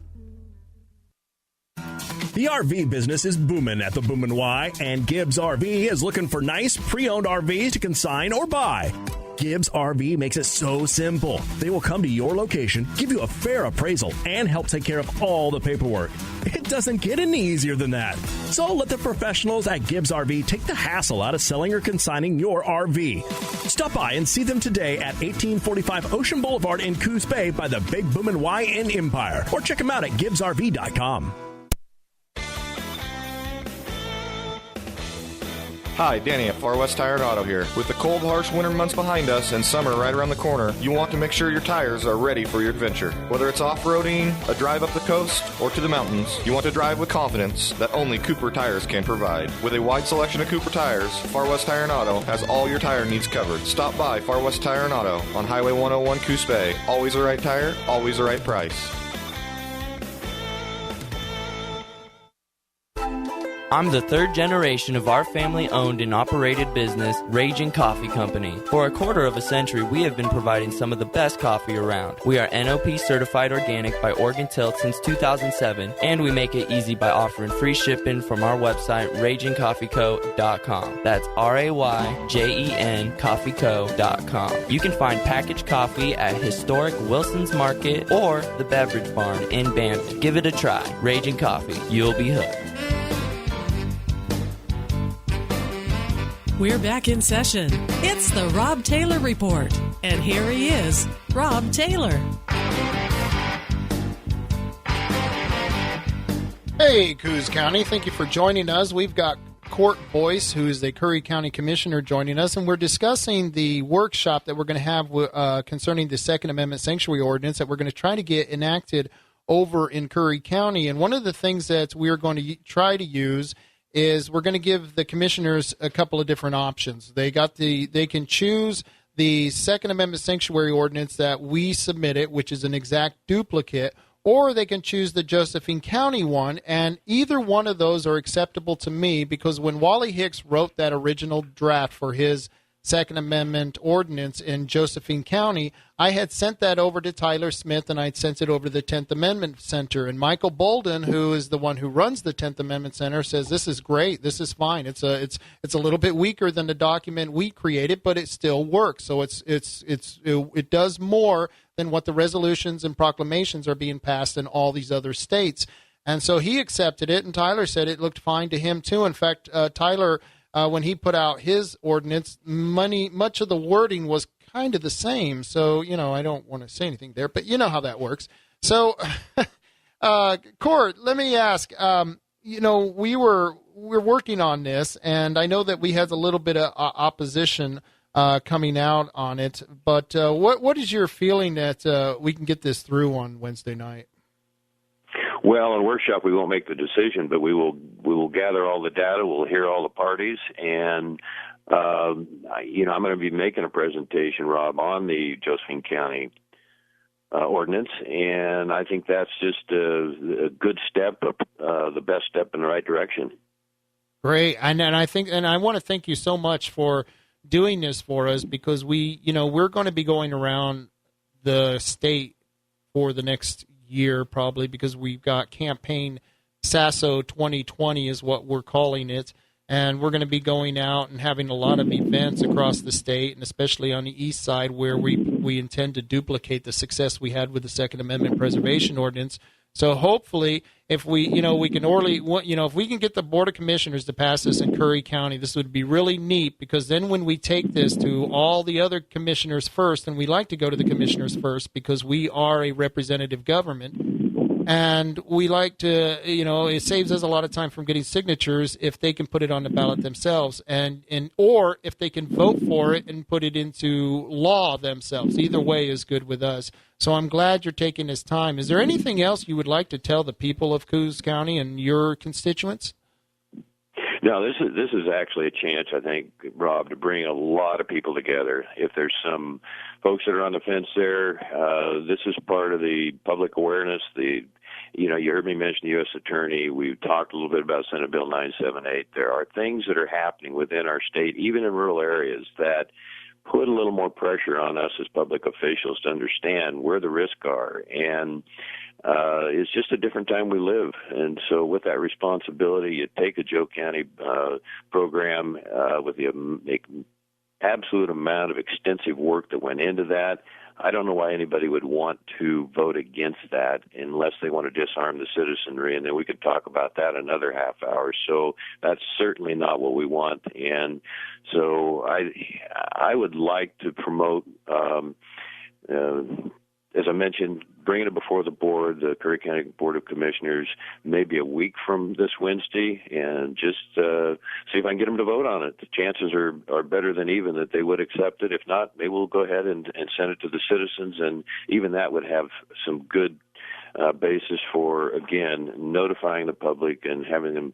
The RV business is booming at the Boomin' Y, and Gibbs RV is looking for nice pre-owned RVs to consign or buy. Gibbs RV makes it so simple. They will come to your location, give you a fair appraisal, and help take care of all the paperwork. It doesn't get any easier than that. So let the professionals at Gibbs RV take the hassle out of selling or consigning your RV. Stop by and see them today at 1845 Ocean Boulevard in Coos Bay by the Big Boomin' Y in Empire, or check them out at GibbsRV.com. Hi, Danny at Far West Tire and Auto here. With the cold, harsh winter months behind us and summer right around the corner, you want to make sure your tires are ready for your adventure. Whether it's off-roading, a drive up the coast, or to the mountains, you want to drive with confidence that only Cooper Tires can provide. With a wide selection of Cooper tires, Far West Tire and Auto has all your tire needs covered. Stop by Far West Tire and Auto on Highway 101 Coos Bay. Always the right tire, always the right price. I'm the third generation of our family-owned and operated business, Raging Coffee Company. For a quarter of a century, we have been providing some of the best coffee around. We are NOP certified organic by Oregon Tilt since 2007, and we make it easy by offering free shipping from our website, RagingCoffeeCo.com. That's RAYJEN coffeeco.com. You can find packaged coffee at historic Wilson's Market or the Beverage Barn in Bandon. Give it a try. Raging Coffee. You'll be hooked. We're back in session. It's the Rob Taylor Report. And here he is, Rob Taylor. Hey, Coos County. Thank you for joining us. We've got Court Boyce, who is the Curry County Commissioner, joining us, and we're discussing the workshop that we're going to have concerning the Second Amendment Sanctuary Ordinance that we're going to try to get enacted over in Curry County. And one of the things that we're going to try to use is we're going to give the commissioners a couple of different options. They can choose the Second Amendment Sanctuary Ordinance that we submitted, which is an exact duplicate, or they can choose the Josephine County one, and either one of those are acceptable to me because when Wally Hicks wrote that original draft for his Second Amendment ordinance in Josephine County, I had sent that over to Tyler Smith, and I'd sent it over to the 10th Amendment Center. And Michael Bolden, who is the one who runs the 10th Amendment Center, says this is great, this is fine. It's a little bit weaker than the document we created, but it still works. So it does more than what the resolutions and proclamations are being passed in all these other states. And so he accepted it, and Tyler said it looked fine to him too. In fact, Tyler when he put out his ordinance, much of the wording was kind of the same. So, I don't want to say anything there, but you know how that works. So, Court, let me ask, we're working on this, and I know that we had a little bit of opposition coming out on it, but what is your feeling that we can get this through on Wednesday night? Well, in workshop we won't make the decision, but we will gather all the data, we'll hear all the parties, and I'm going to be making a presentation, Rob, on the Josephine County ordinance, and I think that's just a good step, the best step in the right direction. Great, and I want to thank you so much for doing this for us, because we're going to be going around the state for the next year probably, because we've got campaign Sasso 2020 is what we're calling it, and we're going to be going out and having a lot of events across the state, and especially on the east side, where we intend to duplicate the success we had with the Second Amendment Preservation Ordinance. So hopefully, if we can get the Board of Commissioners to pass this in Curry County, this would be really neat, because then when we take this to all the other commissioners first, and we like to go to the commissioners first because we are a representative government, and we like to, it saves us a lot of time from getting signatures if they can put it on the ballot themselves, or if they can vote for it and put it into law themselves. Either way is good with us. So I'm glad you're taking this time. Is there anything else you would like to tell the people of Coos County and your constituents? No, this is actually a chance, I think, Rob, to bring a lot of people together. If there's some folks that are on the fence there, this is part of the public awareness. You heard me mention the U.S. Attorney. We talked a little bit about Senate Bill 978. There are things that are happening within our state, even in rural areas, that put a little more pressure on us as public officials to understand where the risks are. And it's just a different time we live. And so with that responsibility, you take a Joe County program with the absolute amount of extensive work that went into that. I don't know why anybody would want to vote against that unless they want to disarm the citizenry, and then we could talk about that another half hour. So that's certainly not what we want. And so I would like to promote, as I mentioned, bringing it before the board, the Curry County Board of Commissioners, maybe a week from this Wednesday, and just see if I can get them to vote on it. The chances are better than even that they would accept it. If not, maybe we'll go ahead and send it to the citizens, and even that would have some good basis for, again, notifying the public and having them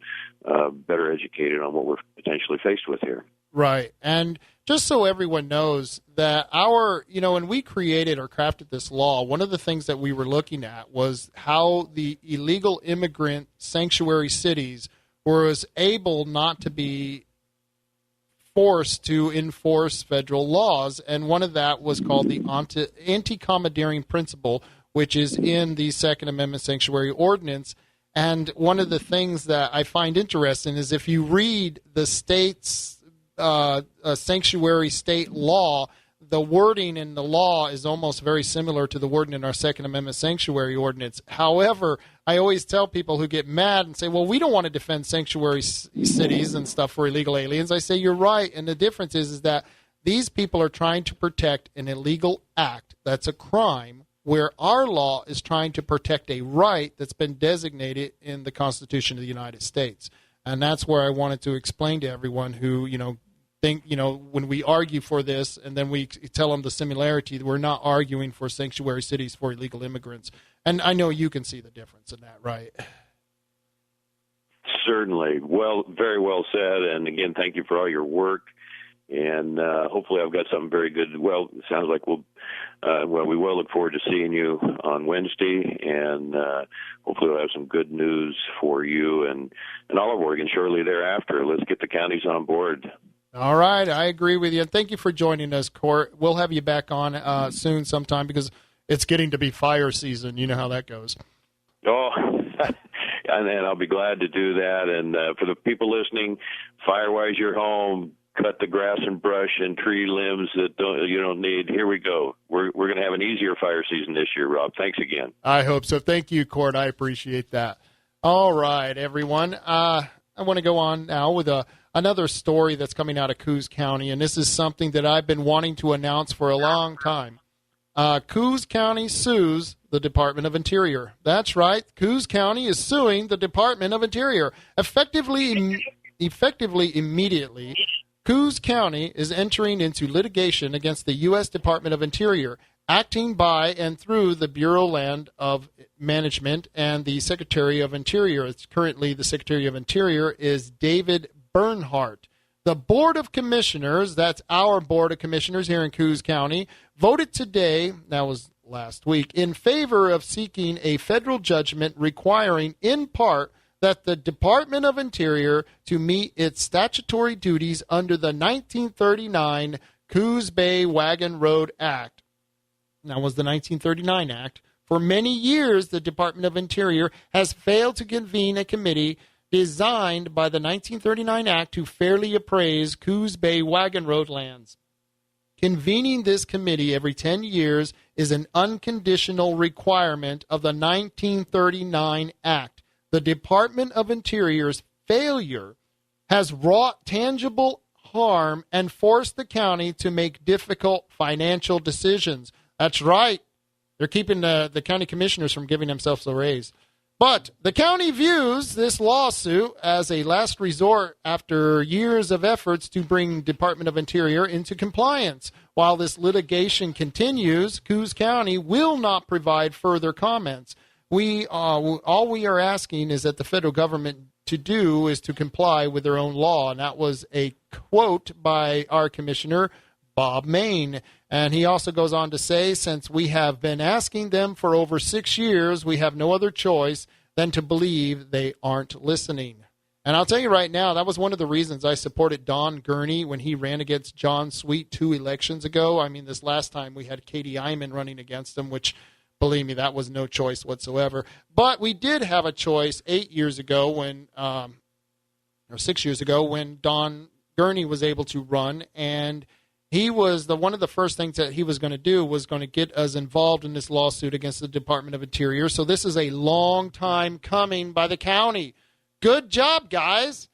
better educated on what we're potentially faced with here. Right. And just so everyone knows that when we created or crafted this law, one of the things that we were looking at was how the illegal immigrant sanctuary cities was able not to be forced to enforce federal laws. And one of that was called the anti-commandeering principle, which is in the Second Amendment Sanctuary Ordinance. And one of the things that I find interesting is if you read the state's sanctuary state law, the wording in the law is almost very similar to the wording in our Second Amendment Sanctuary Ordinance. However, I always tell people who get mad and say, well, we don't want to defend sanctuary cities and stuff for illegal aliens. I say, you're right. And the difference is that these people are trying to protect an illegal act that's a crime, where our law is trying to protect a right that's been designated in the Constitution of the United States. And that's where I wanted to explain to everyone who, think, when we argue for this and then we tell them the similarity, we're not arguing for sanctuary cities for illegal immigrants. And I know you can see the difference in that, right? Certainly. Well, very well said. And again, thank you for all your work. And hopefully I've got something very good. Well, it sounds like we will look forward to seeing you on Wednesday, and hopefully we'll have some good news for you and all of Oregon shortly thereafter. Let's get the counties on board. All right, I agree with you. And thank you for joining us, Court. We'll have you back on soon sometime, because it's getting to be fire season. You know how that goes. Oh, and I'll be glad to do that. And for the people listening, Firewise your home. Cut the grass and brush and tree limbs that you don't need. Here we go. We're going to have an easier fire season this year, Rob. Thanks again. I hope so. Thank you, Court. I appreciate that. All right, everyone. I want to go on now with a another story that's coming out of Coos County, and this is something that I've been wanting to announce for a long time. Coos County sues the Department of Interior. That's right. Coos County is suing the Department of Interior. Effectively, immediately, Coos County is entering into litigation against the U.S. Department of Interior, acting by and through the Bureau of Land of Management and the Secretary of Interior. It's currently the Secretary of Interior is David Bernhardt. The Board of Commissioners, that's our Board of Commissioners here in Coos County, voted today, that was last week, in favor of seeking a federal judgment requiring, in part, that the Department of Interior to meet its statutory duties under the 1939 Coos Bay Wagon Road Act. That was the 1939 Act. For many years, the Department of Interior has failed to convene a committee designed by the 1939 Act to fairly appraise Coos Bay Wagon Road lands. Convening this committee every 10 years is an unconditional requirement of the 1939 Act. The Department of Interior's failure has wrought tangible harm and forced the county to make difficult financial decisions. That's right. They're keeping the county commissioners from giving themselves a raise. But the county views this lawsuit as a last resort after years of efforts to bring Department of Interior into compliance. While this litigation continues, Coos County will not provide further comments. All we are asking is that the federal government to do is to comply with their own law. And that was a quote by our commissioner, Bob Main. And he also goes on to say, since we have been asking them for over 6 years, we have no other choice than to believe they aren't listening. And I'll tell you right now, that was one of the reasons I supported Don Gurney when he ran against John Sweet 2 elections ago. I mean, this last time we had Katie Iman running against him, which, believe me, that was no choice whatsoever. But we did have a choice 8 years ago or 6 years ago when Don Gurney was able to run, and he was one of the first things that he was going to do was going to get us involved in this lawsuit against the Department of Interior. So this is a long time coming by the county. Good job, guys.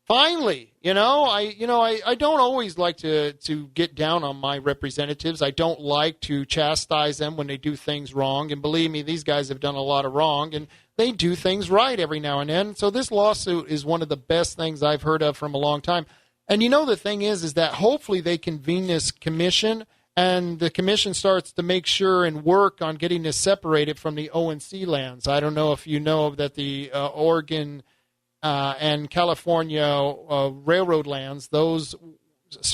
Finally, I don't always like to get down on my representatives. I don't like to chastise them when they do things wrong. And believe me, these guys have done a lot of wrong, and they do things right every now and then. So this lawsuit is one of the best things I've heard of from a long time. And the thing is that hopefully they convene this commission, and the commission starts to make sure and work on getting this separated from the ONC lands. I don't know if you know that the Oregon and California railroad lands, those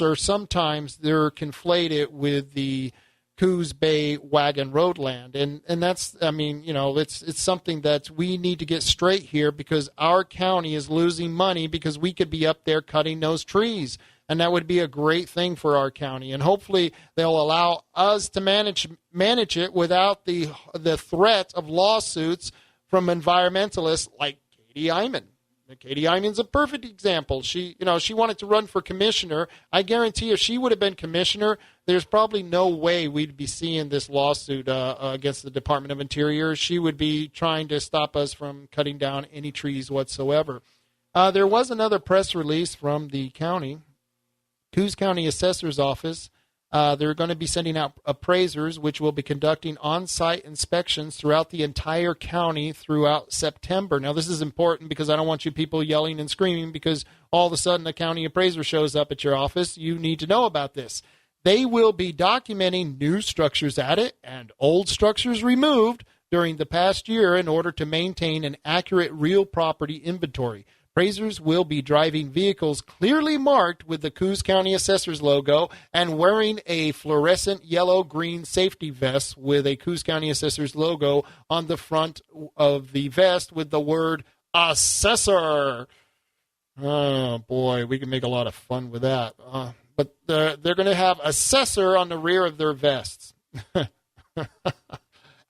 are sometimes they're conflated with the Coos Bay Wagon Road land. And that's, it's something that we need to get straight here, because our county is losing money because we could be up there cutting those trees. And that would be a great thing for our county. And hopefully they'll allow us to manage it without the threat of lawsuits from environmentalists like Katie Iman. Katie Iman's a perfect example. She wanted to run for commissioner. I guarantee if she would have been commissioner, there's probably no way we'd be seeing this lawsuit against the Department of Interior. She would be trying to stop us from cutting down any trees whatsoever. There was another press release from the county, Coos County Assessor's Office. They're going to be sending out appraisers, which will be conducting on-site inspections throughout the entire county throughout September. Now, this is important because I don't want you people yelling and screaming because all of a sudden a county appraiser shows up at your office. You need to know about this. They will be documenting new structures added and old structures removed during the past year in order to maintain an accurate real property inventory. Appraisers will be driving vehicles clearly marked with the Coos County Assessor's logo and wearing a fluorescent yellow-green safety vest with a Coos County Assessor's logo on the front of the vest with the word Assessor. Oh, boy, we can make a lot of fun with that. But they're going to have Assessor on the rear of their vests.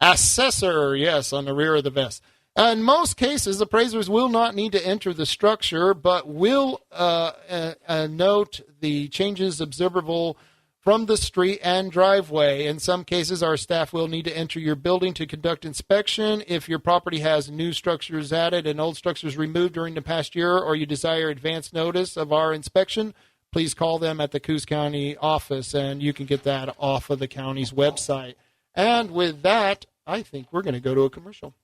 Assessor, yes, on the rear of the vest. In most cases, appraisers will not need to enter the structure, but will note the changes observable from the street and driveway. In some cases, our staff will need to enter your building to conduct inspection. If your property has new structures added and old structures removed during the past year, or you desire advance notice of our inspection, please call them at the Coos County office, and you can get that off of the county's website. And with that, I think we're going to go to a commercial.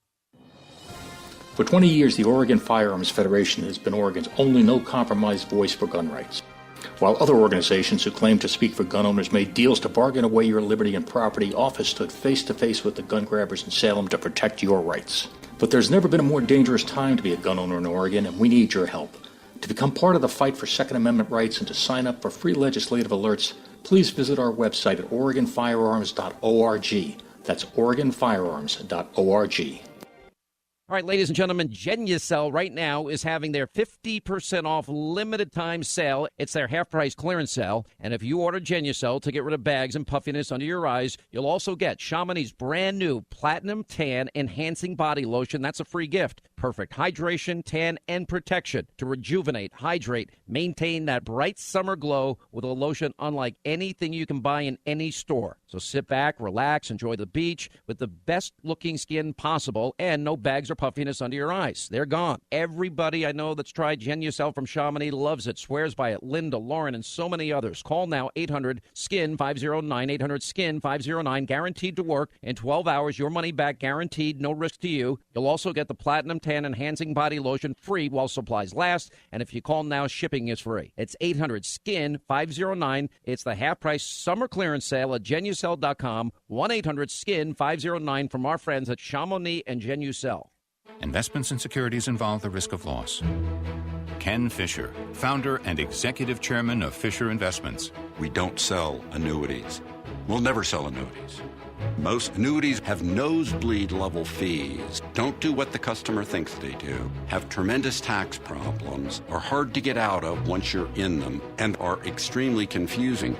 For 20 years, the Oregon Firearms Federation has been Oregon's only no-compromise voice for gun rights. While other organizations who claim to speak for gun owners made deals to bargain away your liberty and property, Office stood face-to-face with the gun grabbers in Salem to protect your rights. But there's never been a more dangerous time to be a gun owner in Oregon, and we need your help. To become part of the fight for Second Amendment rights and to sign up for free legislative alerts, please visit our website at OregonFirearms.org. That's OregonFirearms.org. All right, ladies and gentlemen, Genucel right now is having their 50% off limited time sale. It's their half-price clearance sale. And if you order Genucel to get rid of bags and puffiness under your eyes, you'll also get Chamonix's brand new Platinum Tan Enhancing Body Lotion. That's a free gift. Perfect hydration, tan, and protection to rejuvenate, hydrate, maintain that bright summer glow with a lotion unlike anything you can buy in any store. So sit back, relax, enjoy the beach with the best-looking skin possible and no bags or puffiness under your eyes. They're gone. Everybody I know that's tried Genucel from Chamonix loves it, swears by it. Linda, Lauren, and so many others. Call now, 800-SKIN-509, 800-SKIN-509, guaranteed to work in 12 hours. Your money back, guaranteed, no risk to you. You'll also get the Platinum Tan Enhancing Body Lotion free while supplies last. And if you call now, shipping is free. It's 800-SKIN-509. It's the half-price summer clearance sale at Genucel.com. 1-800-SKIN-509 from our friends at Chamonix and Genucel. Investments and securities involve the risk of loss. Ken Fisher, founder and executive chairman of Fisher Investments. We don't sell annuities. We'll never sell annuities. Most annuities have nosebleed level fees, don't do what the customer thinks they do, have tremendous tax problems, are hard to get out of once you're in them, and are extremely confusing.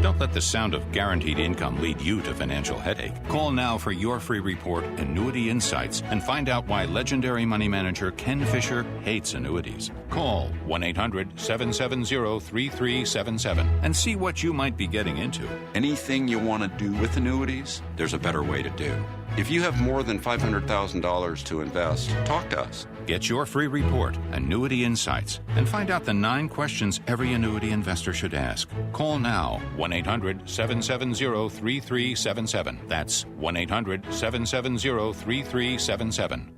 Don't let the sound of guaranteed income lead you to financial headache. Call now for your free report, Annuity Insights, and find out why legendary money manager Ken Fisher hates annuities. Call 1-800-770-3377 and see what you might be getting into. Anything you want to do with annuities, there's a better way to do. If you have more than $500,000 to invest, talk to us. Get your free report, Annuity Insights, and find out the 9 questions every annuity investor should ask. Call now, 1-800-770-3377. That's 1-800-770-3377.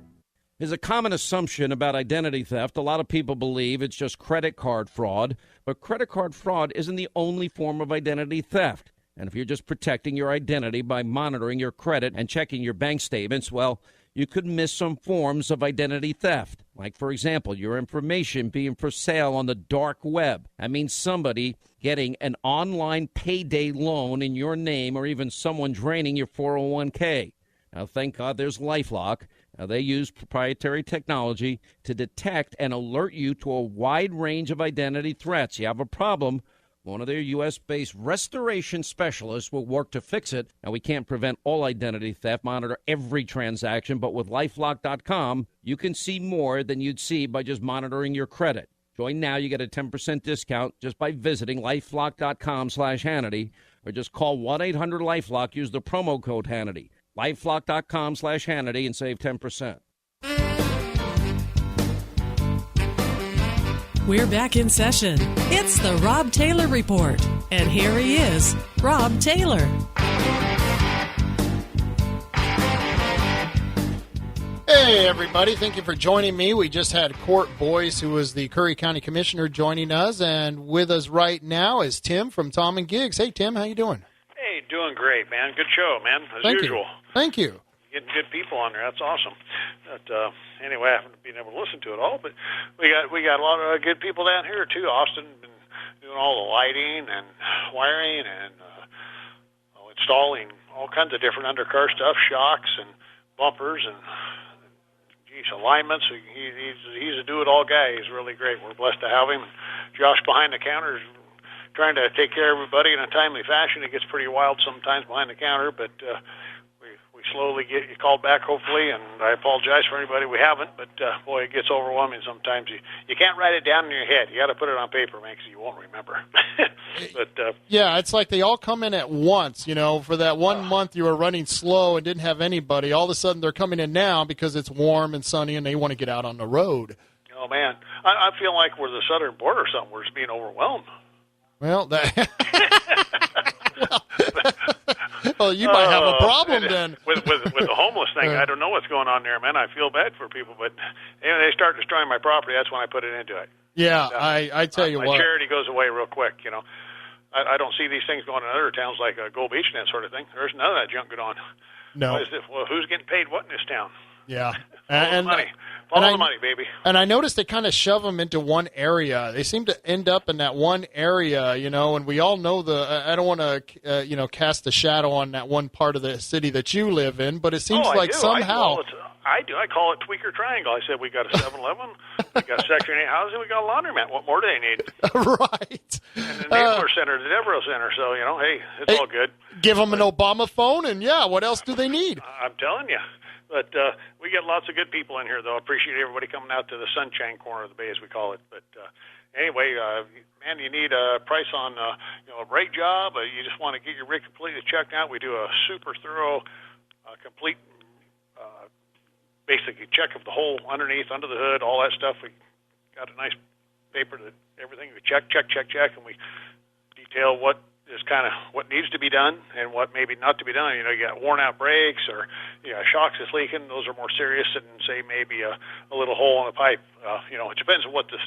There's a common assumption about identity theft. A lot of people believe it's just credit card fraud, but credit card fraud isn't the only form of identity theft. And if you're just protecting your identity by monitoring your credit and checking your bank statements, well, you could miss some forms of identity theft. Like, for example, your information being for sale on the dark web. That means somebody getting an online payday loan in your name, or even someone draining your 401k. Now, thank God there's LifeLock. Now, they use proprietary technology to detect and alert you to a wide range of identity threats. You have a problem, one of their U.S.-based restoration specialists will work to fix it. Now, we can't prevent all identity theft, monitor every transaction, but with LifeLock.com, you can see more than you'd see by just monitoring your credit. Join now. You get a 10% discount just by visiting LifeLock.com/Hannity, or just call 1-800-LifeLock. Use the promo code Hannity. LifeLock.com/Hannity and save 10%. We're back in session. It's the Rob Taylor Report. And here he is, Rob Taylor. Hey, everybody. Thank you for joining me. We just had Court Boyce, who was the Curry County Commissioner, joining us. And with us right now is Tim from Tom and Gigs. Hey, Tim, how you doing? Hey, doing great, man. Good show, man, as Thank usual. You. Thank you. Getting good people on there. That's awesome. But anyway, I haven't been able to listen to it all, but we got a lot of good people down here too. Austin been doing all the lighting and wiring and installing all kinds of different undercar stuff, shocks and bumpers and alignments. He's a do-it-all guy. He's really great. We're blessed to have him. Josh behind the counter is trying to take care of everybody in a timely fashion. It gets pretty wild sometimes behind the counter, but we slowly get you called back, hopefully, and I apologize for anybody we haven't, but boy, it gets overwhelming sometimes. You can't write it down in your head. You got to put it on paper, man, because you won't remember. But yeah, it's like they all come in at once. For that 1 month you were running slow and didn't have anybody. All of a sudden they're coming in now because it's warm and sunny and they want to get out on the road. Oh man, I feel like we're the southern border or something. We're just being overwhelmed. Well, well, you might have a problem then. With the homeless thing, I don't know what's going on there, man. I feel bad for people, but they start destroying my property. That's when I put it into it. Yeah, I tell you my what. My charity goes away real quick, I don't see these things going in other towns like Gold Beach and that sort of thing. There's none of that junk going on. No. Well, who's getting paid what in this town? Yeah. Follow the money. Follow the money, baby. And I noticed they kind of shove them into one area. They seem to end up in that one area, and we all know I don't want to, cast a shadow on that one part of the city that you live in, but it seems like somehow. I do. I call it Tweaker Triangle. I said we got a 7-Eleven, we got Section 8 housing, we got a laundromat. What more do they need? Right. And the Neighbor Center, the Devereaux Center. So, hey, it's all good. Give them an Obama phone, and what else do they need? I'm telling you. But we get lots of good people in here, though. Appreciate everybody coming out to the sunshine corner of the bay, as we call it. But anyway, man, you need a price on a brake job. You just want to get your rig completely checked out. We do a super thorough, complete, basically check of the whole underneath, under the hood, all that stuff. We got a nice paper that everything we check, and we detail what is kind of what needs to be done and what maybe not to be done. You got worn out brakes or shocks that's leaking. Those are more serious than say maybe a little hole in the pipe. It depends on what the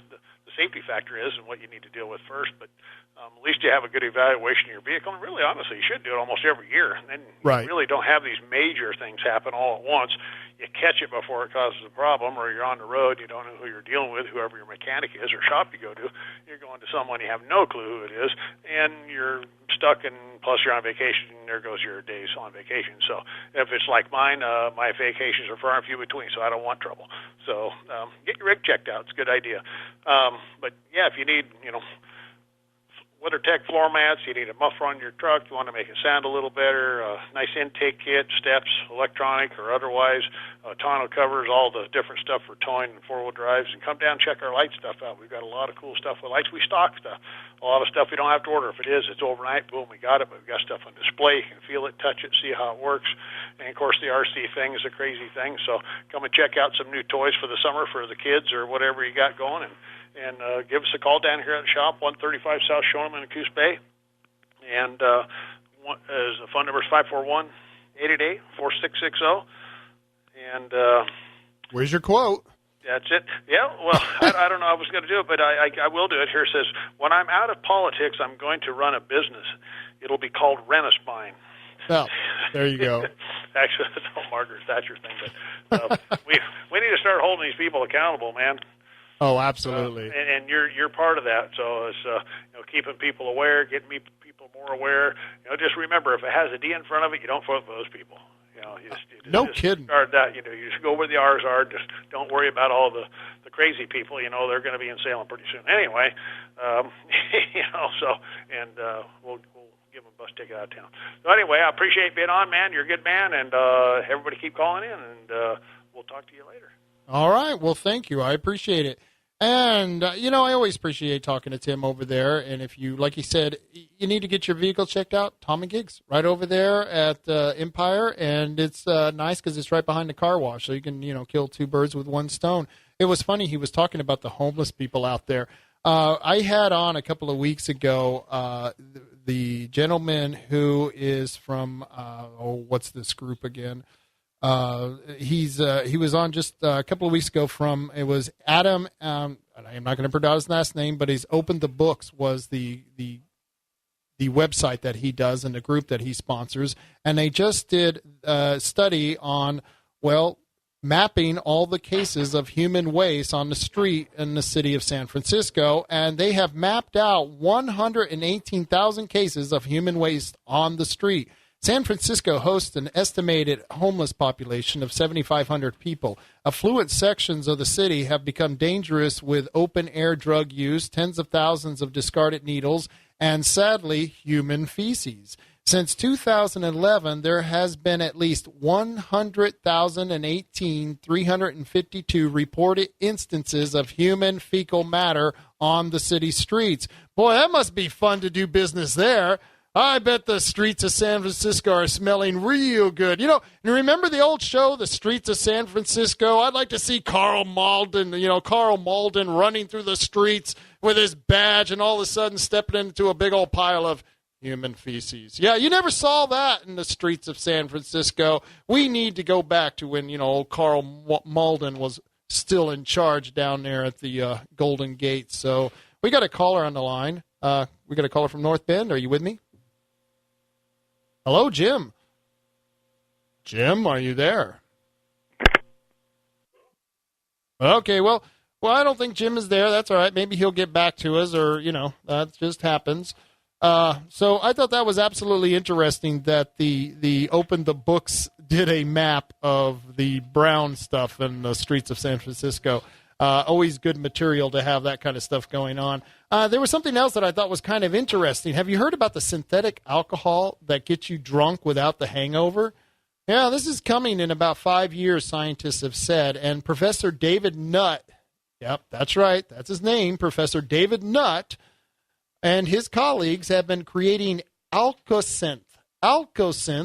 safety factor is and what you need to deal with first. But at least you have a good evaluation of your vehicle. And really, honestly, you should do it almost every year. And then you really don't have these major things happen all at once. You catch it before it causes a problem, or you're on the road, you don't know who you're dealing with, whoever your mechanic is or shop you go to. You're going to someone you have no clue who it is, and you're stuck, and plus you're on vacation, and there goes your days on vacation. So if it's like mine, my vacations are far and few between, so I don't want trouble. So get your rig checked out. It's a good idea. But, yeah, if you need, WeatherTech floor mats, you need a muffler on your truck, you want to make it sound a little better, nice intake kit, steps, electronic or otherwise, tonneau covers, all the different stuff for towing and four-wheel drives, and come down and check our light stuff out. We've got a lot of cool stuff with lights. We stock stuff. A lot of stuff we don't have to order. If it is, it's overnight, boom, we got it, but we've got stuff on display. You can feel it, touch it, see how it works. And, of course, the RC thing is a crazy thing, so come and check out some new toys for the summer for the kids or whatever you got going, and give us a call down here at the shop, 135 South Shoreman in Coos Bay. And the phone number is 541-888-4660. And where's your quote? That's it. Yeah, well, I don't know if I was going to do it, but I will do it. Here it says, when I'm out of politics, I'm going to run a business. It'll be called Rent-A-Spine. Oh, there you go. Actually, that's all Margaret Thatcher thing. But we need to start holding these people accountable, man. Oh, absolutely. And you're part of that. So it's keeping people aware, getting people more aware. Just remember, if it has a D in front of it, you don't vote for those people. No kidding. Discard that. You just go where the R's are. Just don't worry about all the crazy people. They're going to be in Salem pretty soon anyway. We'll give them a bus ticket out of town. So anyway, I appreciate being on, man. You're a good man, and everybody keep calling in, and we'll talk to you later. All right. Well, thank you. I appreciate it. And, I always appreciate talking to Tim over there. And if you, like he said, you need to get your vehicle checked out, Tom and Gigs, right over there at Empire. And it's nice because it's right behind the car wash. So you can, kill two birds with one stone. It was funny. He was talking about the homeless people out there. I had on a couple of weeks ago the gentleman who is from, what's this group again? He was on just a couple of weeks ago from, it was Adam, and I'm not going to pronounce his last name, but he's Opened the Books was the website that he does and the group that he sponsors. And they just did a study on, mapping all the cases of human waste on the street in the city of San Francisco. And they have mapped out 118,000 cases of human waste on the street. San Francisco hosts an estimated homeless population of 7,500 people. Affluent sections of the city have become dangerous with open-air drug use, tens of thousands of discarded needles, and sadly, human feces. Since 2011, there has been at least 100,018,352 reported instances of human fecal matter on the city streets. Boy, that must be fun to do business there. I bet the streets of San Francisco are smelling real good. You know, and remember the old show, The Streets of San Francisco? I'd like to see Carl Malden running through the streets with his badge and all of a sudden stepping into a big old pile of human feces. Yeah, you never saw that in the streets of San Francisco. We need to go back to when, old Carl Malden was still in charge down there at the Golden Gate. So we got a caller on the line. We got a caller from North Bend. Are you with me? Hello, Jim. Jim, are you there? Okay, well, I don't think Jim is there. That's all right. Maybe he'll get back to us, or, that just happens. So I thought that was absolutely interesting that the Open the Books did a map of the brown stuff in the streets of San Francisco. Always good material to have that kind of stuff going on. There was something else that I thought was kind of interesting. Have you heard about the synthetic alcohol that gets you drunk without the hangover? Yeah, this is coming in about 5 years, scientists have said. And Professor David Nutt, yep, that's right, that's his name, Professor David Nutt, and his colleagues have been creating Alkosynth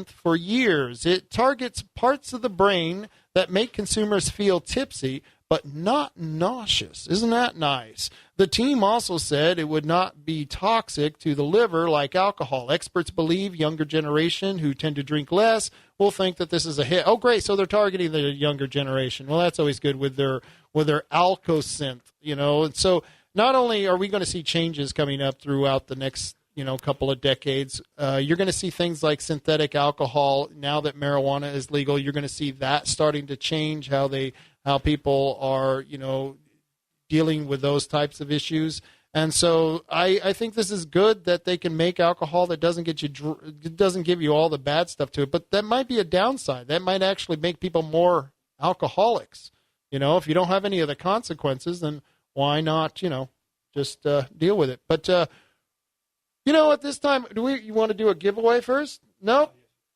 for years. It targets parts of the brain that make consumers feel tipsy, but not nauseous. Isn't that nice? The team also said it would not be toxic to the liver like alcohol. Experts believe younger generation who tend to drink less will think that this is a hit. Oh, great. So they're targeting the younger generation. Well, that's always good with their Alkosynth, And so not only are we going to see changes coming up throughout the next couple of decades, you're going to see things like synthetic alcohol. Now that marijuana is legal, you're going to see that starting to change how people are, dealing with those types of issues. And so I think this is good that they can make alcohol that doesn't give you all the bad stuff to it. But that might be a downside. That might actually make people more alcoholics. If you don't have any of the consequences, then why not, just deal with it. But, at this time, you want to do a giveaway first? No?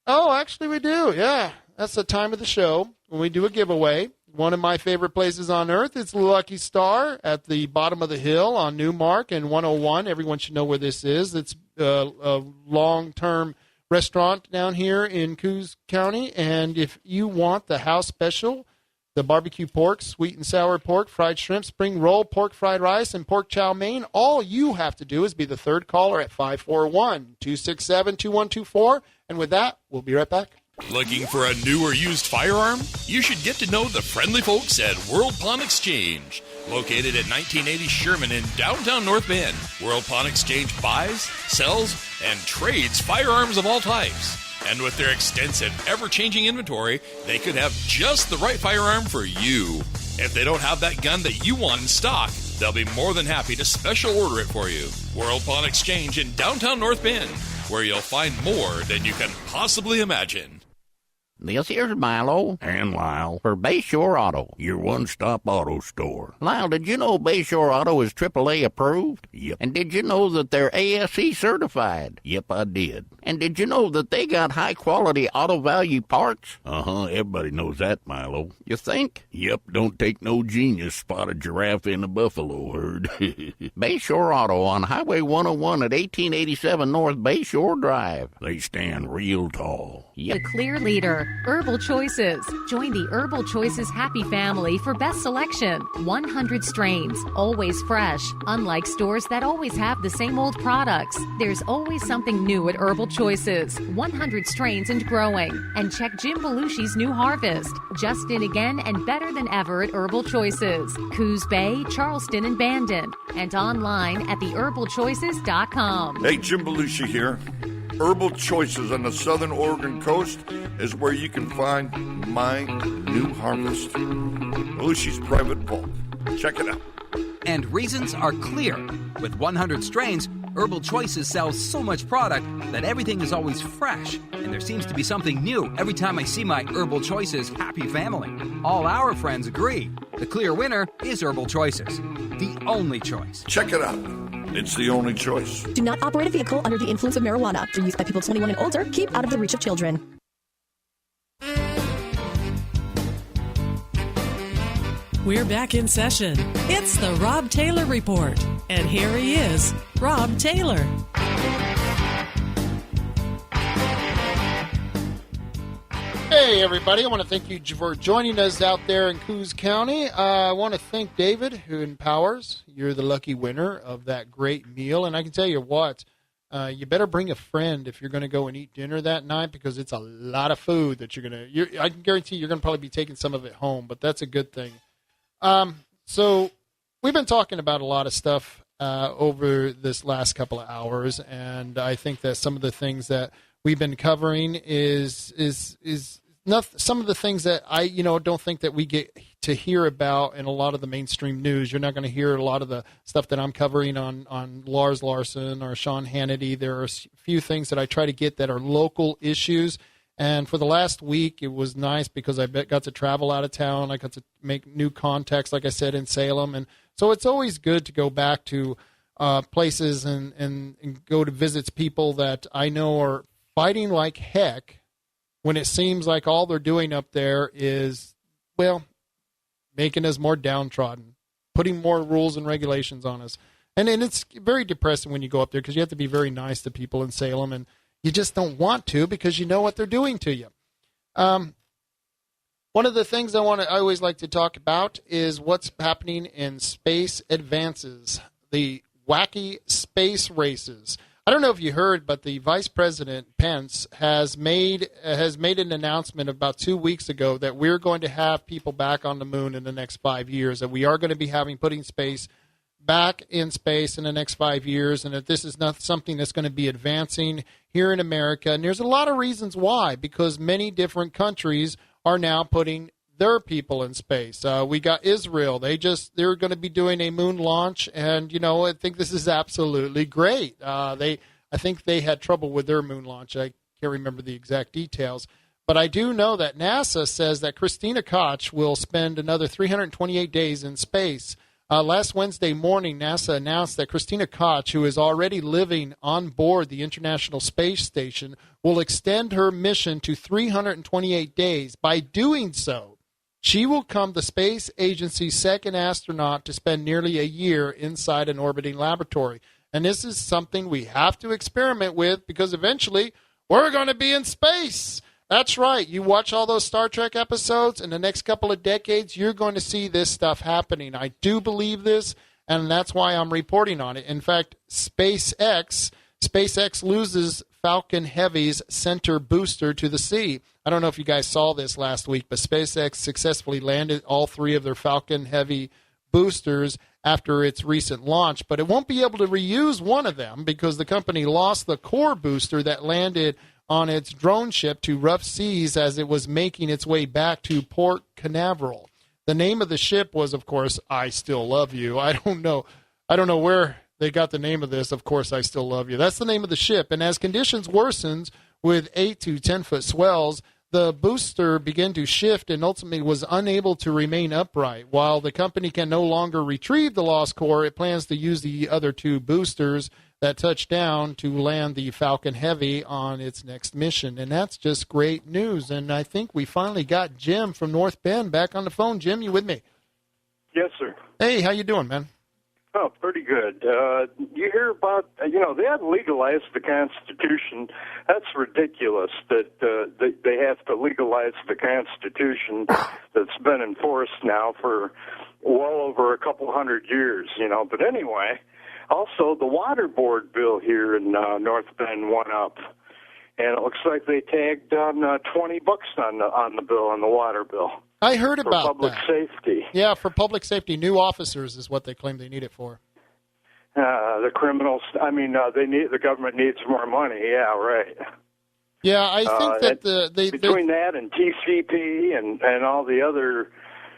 Oh, actually we do. Yeah. That's the time of the show when we do a giveaway. One of my favorite places on earth is Lucky Star at the bottom of the hill on Newmark and 101. Everyone should know where this is. It's a long-term restaurant down here in Coos County. And if you want the house special, the barbecue pork, sweet and sour pork, fried shrimp, spring roll, pork fried rice, and pork chow mein, all you have to do is be the third caller at 541-267-2124. And with that, we'll be right back. Looking for a new or used firearm? You should get to know the friendly folks at World Pawn Exchange. Located at 1980 Sherman in downtown North Bend, World Pawn Exchange buys, sells, and trades firearms of all types. And with their extensive, ever-changing inventory, they could have just the right firearm for you. If they don't have that gun that you want in stock, they'll be more than happy to special order it for you. World Pawn Exchange in downtown North Bend, where you'll find more than you can possibly imagine. This here's Milo. And Lyle. For Bayshore Auto. Your one-stop auto store. Lyle, did you know Bayshore Auto is AAA approved? Yep. And did you know that they're ASE certified? Yep, I did. And did you know that they got high-quality auto value parts? Everybody knows that, Milo. You think? Yep, don't take no genius spot a giraffe in a buffalo herd. Bayshore Auto on Highway 101 at 1887 North Bayshore Drive. They stand real tall. Yep. The clear leader. Herbal Choices. Join the Herbal Choices happy family for best selection. 100 strains, always fresh. Unlike stores that always have the same old products, there's always something new at Herbal Choices. 100 strains and growing. And check Jim Belushi's new harvest. Just in again and better than ever at Herbal Choices. Coos Bay, Charleston, and Bandon. And online at theherbalchoices.com. Hey, Jim Belushi here. Herbal Choices on the southern Oregon coast is where you can find my new harvest. Belushi's Private Vault. Check it out. And reasons are clear. With 100 strains, Herbal Choices sells so much product that everything is always fresh. And there seems to be something new every time I see my Herbal Choices happy family. All our friends agree. The clear winner is Herbal Choices. The only choice. Check it out. It's the only choice. Do not operate a vehicle under the influence of marijuana. For use by people 21 and older, keep out of the reach of children. We're back in session. It's the Rob Taylor Report. And here he is, Rob Taylor. Hey, everybody. I want to thank you for joining us out there in Coos County. I want to thank David, who empowers. You're the lucky winner of that great meal. And I can tell you what, you better bring a friend if you're going to go and eat dinner that night, because it's a lot of food that you're going to – I can guarantee you're going to probably be taking some of it home, but that's a good thing. So we've been talking about a lot of stuff over this last couple of hours, and I think that some of the things that we've been covering is not some of the things that I don't think that we get to hear about in a lot of the mainstream news. You're not going to hear a lot of the stuff that I'm covering on Lars Larson or Sean Hannity. There are a few things that I try to get that are local issues. And for the last week, it was nice because I got to travel out of town. I got to make new contacts, like I said, in Salem. And so it's always good to go back to places and go to visit people that I know are fighting like heck when it seems like all they're doing up there is, well, making us more downtrodden, putting more rules and regulations on us. And it's very depressing when you go up there because you have to be very nice to people in Salem, and you just don't want to because you know what they're doing to you. One of the things I always like to talk about is what's happening in space advances, the wacky space races. I don't know if you heard, but the Vice President Pence has made an announcement about 2 weeks ago that we're going to have people back on the moon in the next 5 years, that we are going to be putting space back in space in the next 5 years, and that this is not something that's going to be advancing here in America. And there's a lot of reasons why, because many different countries are now putting their people in space. We got Israel. They're going to be doing a moon launch, and I think this is absolutely great. I think they had trouble with their moon launch. I can't remember the exact details, but I do know that NASA says that Christina Koch will spend another 328 days in space. Last Wednesday morning, NASA announced that Christina Koch, who is already living on board the International Space Station, will extend her mission to 328 days. By doing so, she will become the space agency's second astronaut to spend nearly a year inside an orbiting laboratory. And this is something we have to experiment with because eventually we're going to be in space. That's right. You watch all those Star Trek episodes, in the next couple of decades, you're going to see this stuff happening. I do believe this, and that's why I'm reporting on it. In fact, SpaceX loses Falcon Heavy's center booster to the sea. I don't know if you guys saw this last week, but SpaceX successfully landed all three of their Falcon Heavy boosters after its recent launch, but it won't be able to reuse one of them because the company lost the core booster that landed on its drone ship to rough seas as it was making its way back to Port Canaveral. The name of the ship was, of course, I Still Love You. I don't know where they got the name of this. Of course, I Still Love You. That's the name of the ship. And as conditions worsened with 8 to 10 foot swells, the booster began to shift and ultimately was unable to remain upright. While the company can no longer retrieve the lost core, it plans to use the other two boosters that touched down to land the Falcon Heavy on its next mission. And that's just great news. And I think we finally got Jim from North Bend back on the phone. Jim, you with me? Yes, sir. Hey, how you doing, man? Oh, pretty good. You hear about, they had legalized the Constitution. That's ridiculous that they have to legalize the Constitution that's been enforced now for well over a couple hundred years, But anyway, also the water board bill here in North Bend went up. And it looks like they tagged on $20 on the bill, on the water bill. I heard about for public safety. Yeah, for public safety. New officers is what they claim they need it for. The criminals, the government needs more money. Yeah, right. Yeah, I think that between that and TCP and all the other,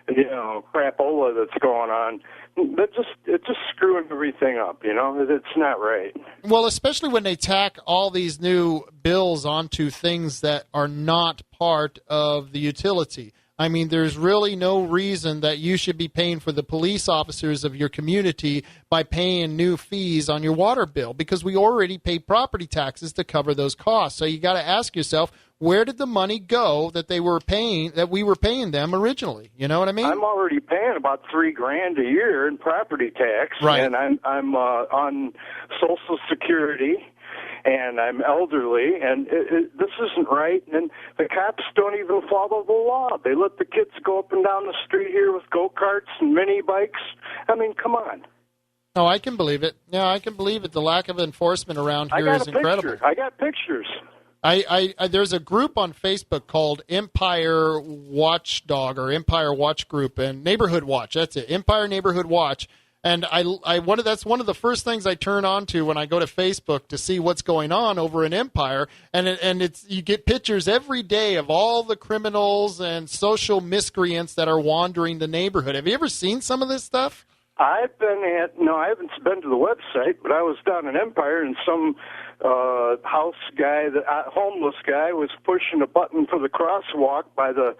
crapola that's going on, it's just screwing everything up. It's not right. Well, especially when they tack all these new bills onto things that are not part of the utility. I mean, there's really no reason that you should be paying for the police officers of your community by paying new fees on your water bill, because we already pay property taxes to cover those costs. So you got to ask yourself, where did the money go that we were paying them originally? You know what I mean? I'm already paying about $3,000 a year in property tax, right. And I'm on Social Security. And I'm elderly, and this isn't right. And the cops don't even follow the law. They let the kids go up and down the street here with go-karts and mini bikes. I mean, come on. Oh, I can believe it. Yeah, I can believe it. The lack of enforcement around here is incredible. I got pictures. There's a group on Facebook called Empire Watchdog or Empire Watch Group and Neighborhood Watch. That's it, Empire Neighborhood Watch. And that's one of the first things I turn on to when I go to Facebook to see what's going on over in Empire. And you get pictures every day of all the criminals and social miscreants that are wandering the neighborhood. Have you ever seen some of this stuff? I haven't been to the website, but I was down in Empire, and some homeless guy was pushing a button for the crosswalk by the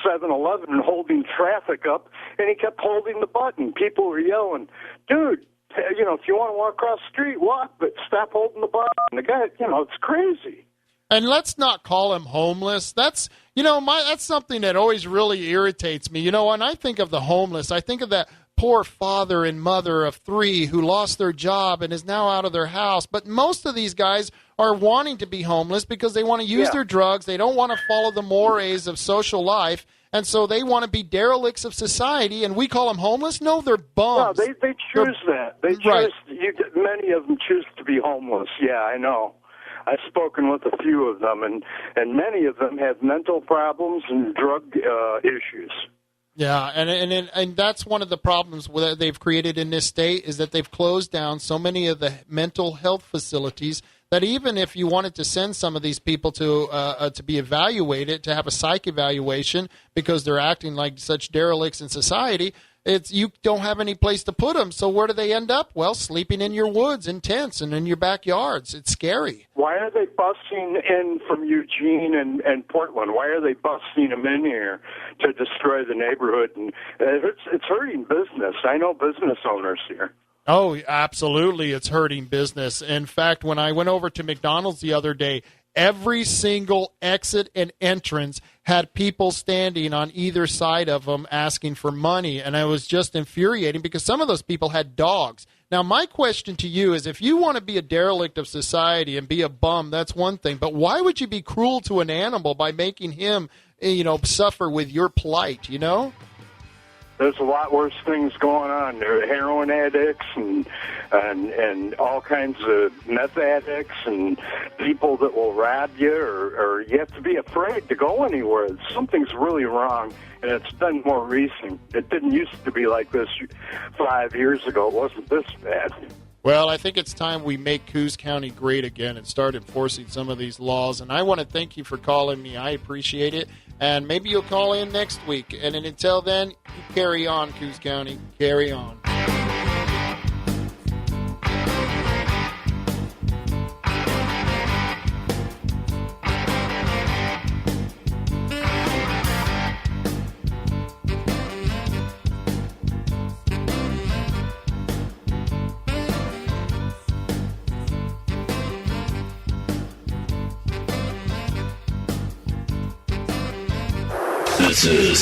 7-Eleven and holding traffic up, and he kept holding the button. People were yelling, "Dude, if you want to walk across the street, walk, but stop holding the button." And the guy, it's crazy. And let's not call him homeless. That's that's something that always really irritates me. When I think of the homeless, I think of that poor father and mother of 3 who lost their job and is now out of their house. But most of these guys are wanting to be homeless because they want to use their drugs. They don't want to follow the mores of social life. And so they want to be derelicts of society, and we call them homeless? No, they're bums. No, they choose that. They choose. Right. Many of them choose to be homeless. Yeah, I know. I've spoken with a few of them, and many of them have mental problems and drug issues. Yeah, and that's one of the problems that they've created in this state is that they've closed down so many of the mental health facilities that even if you wanted to send some of these people to be evaluated, to have a psych evaluation because they're acting like such derelicts in society, you don't have any place to put them. So where do they end up? Well, sleeping in your woods, in tents, and in your backyards. It's scary. Why are they busing in from Eugene and Portland? Why are they busing them in here to destroy the neighborhood? And it's hurting business. I know business owners here. Oh, absolutely. It's hurting business. In fact, when I went over to McDonald's the other day, every single exit and entrance had people standing on either side of them asking for money, and it was just infuriating because some of those people had dogs. Now, my question to you is, if you want to be a derelict of society and be a bum, that's one thing, but why would you be cruel to an animal by making him, suffer with your plight, There's a lot worse things going on. There are heroin addicts and all kinds of meth addicts and people that will rob you, or you have to be afraid to go anywhere. Something's really wrong, and it's been more recent. It didn't used to be like this 5 years ago. It wasn't this bad. Well, I think it's time we make Coos County great again and start enforcing some of these laws. And I want to thank you for calling me. I appreciate it. And maybe you'll call in next week. And until then, you carry on, Coos County. Carry on. This is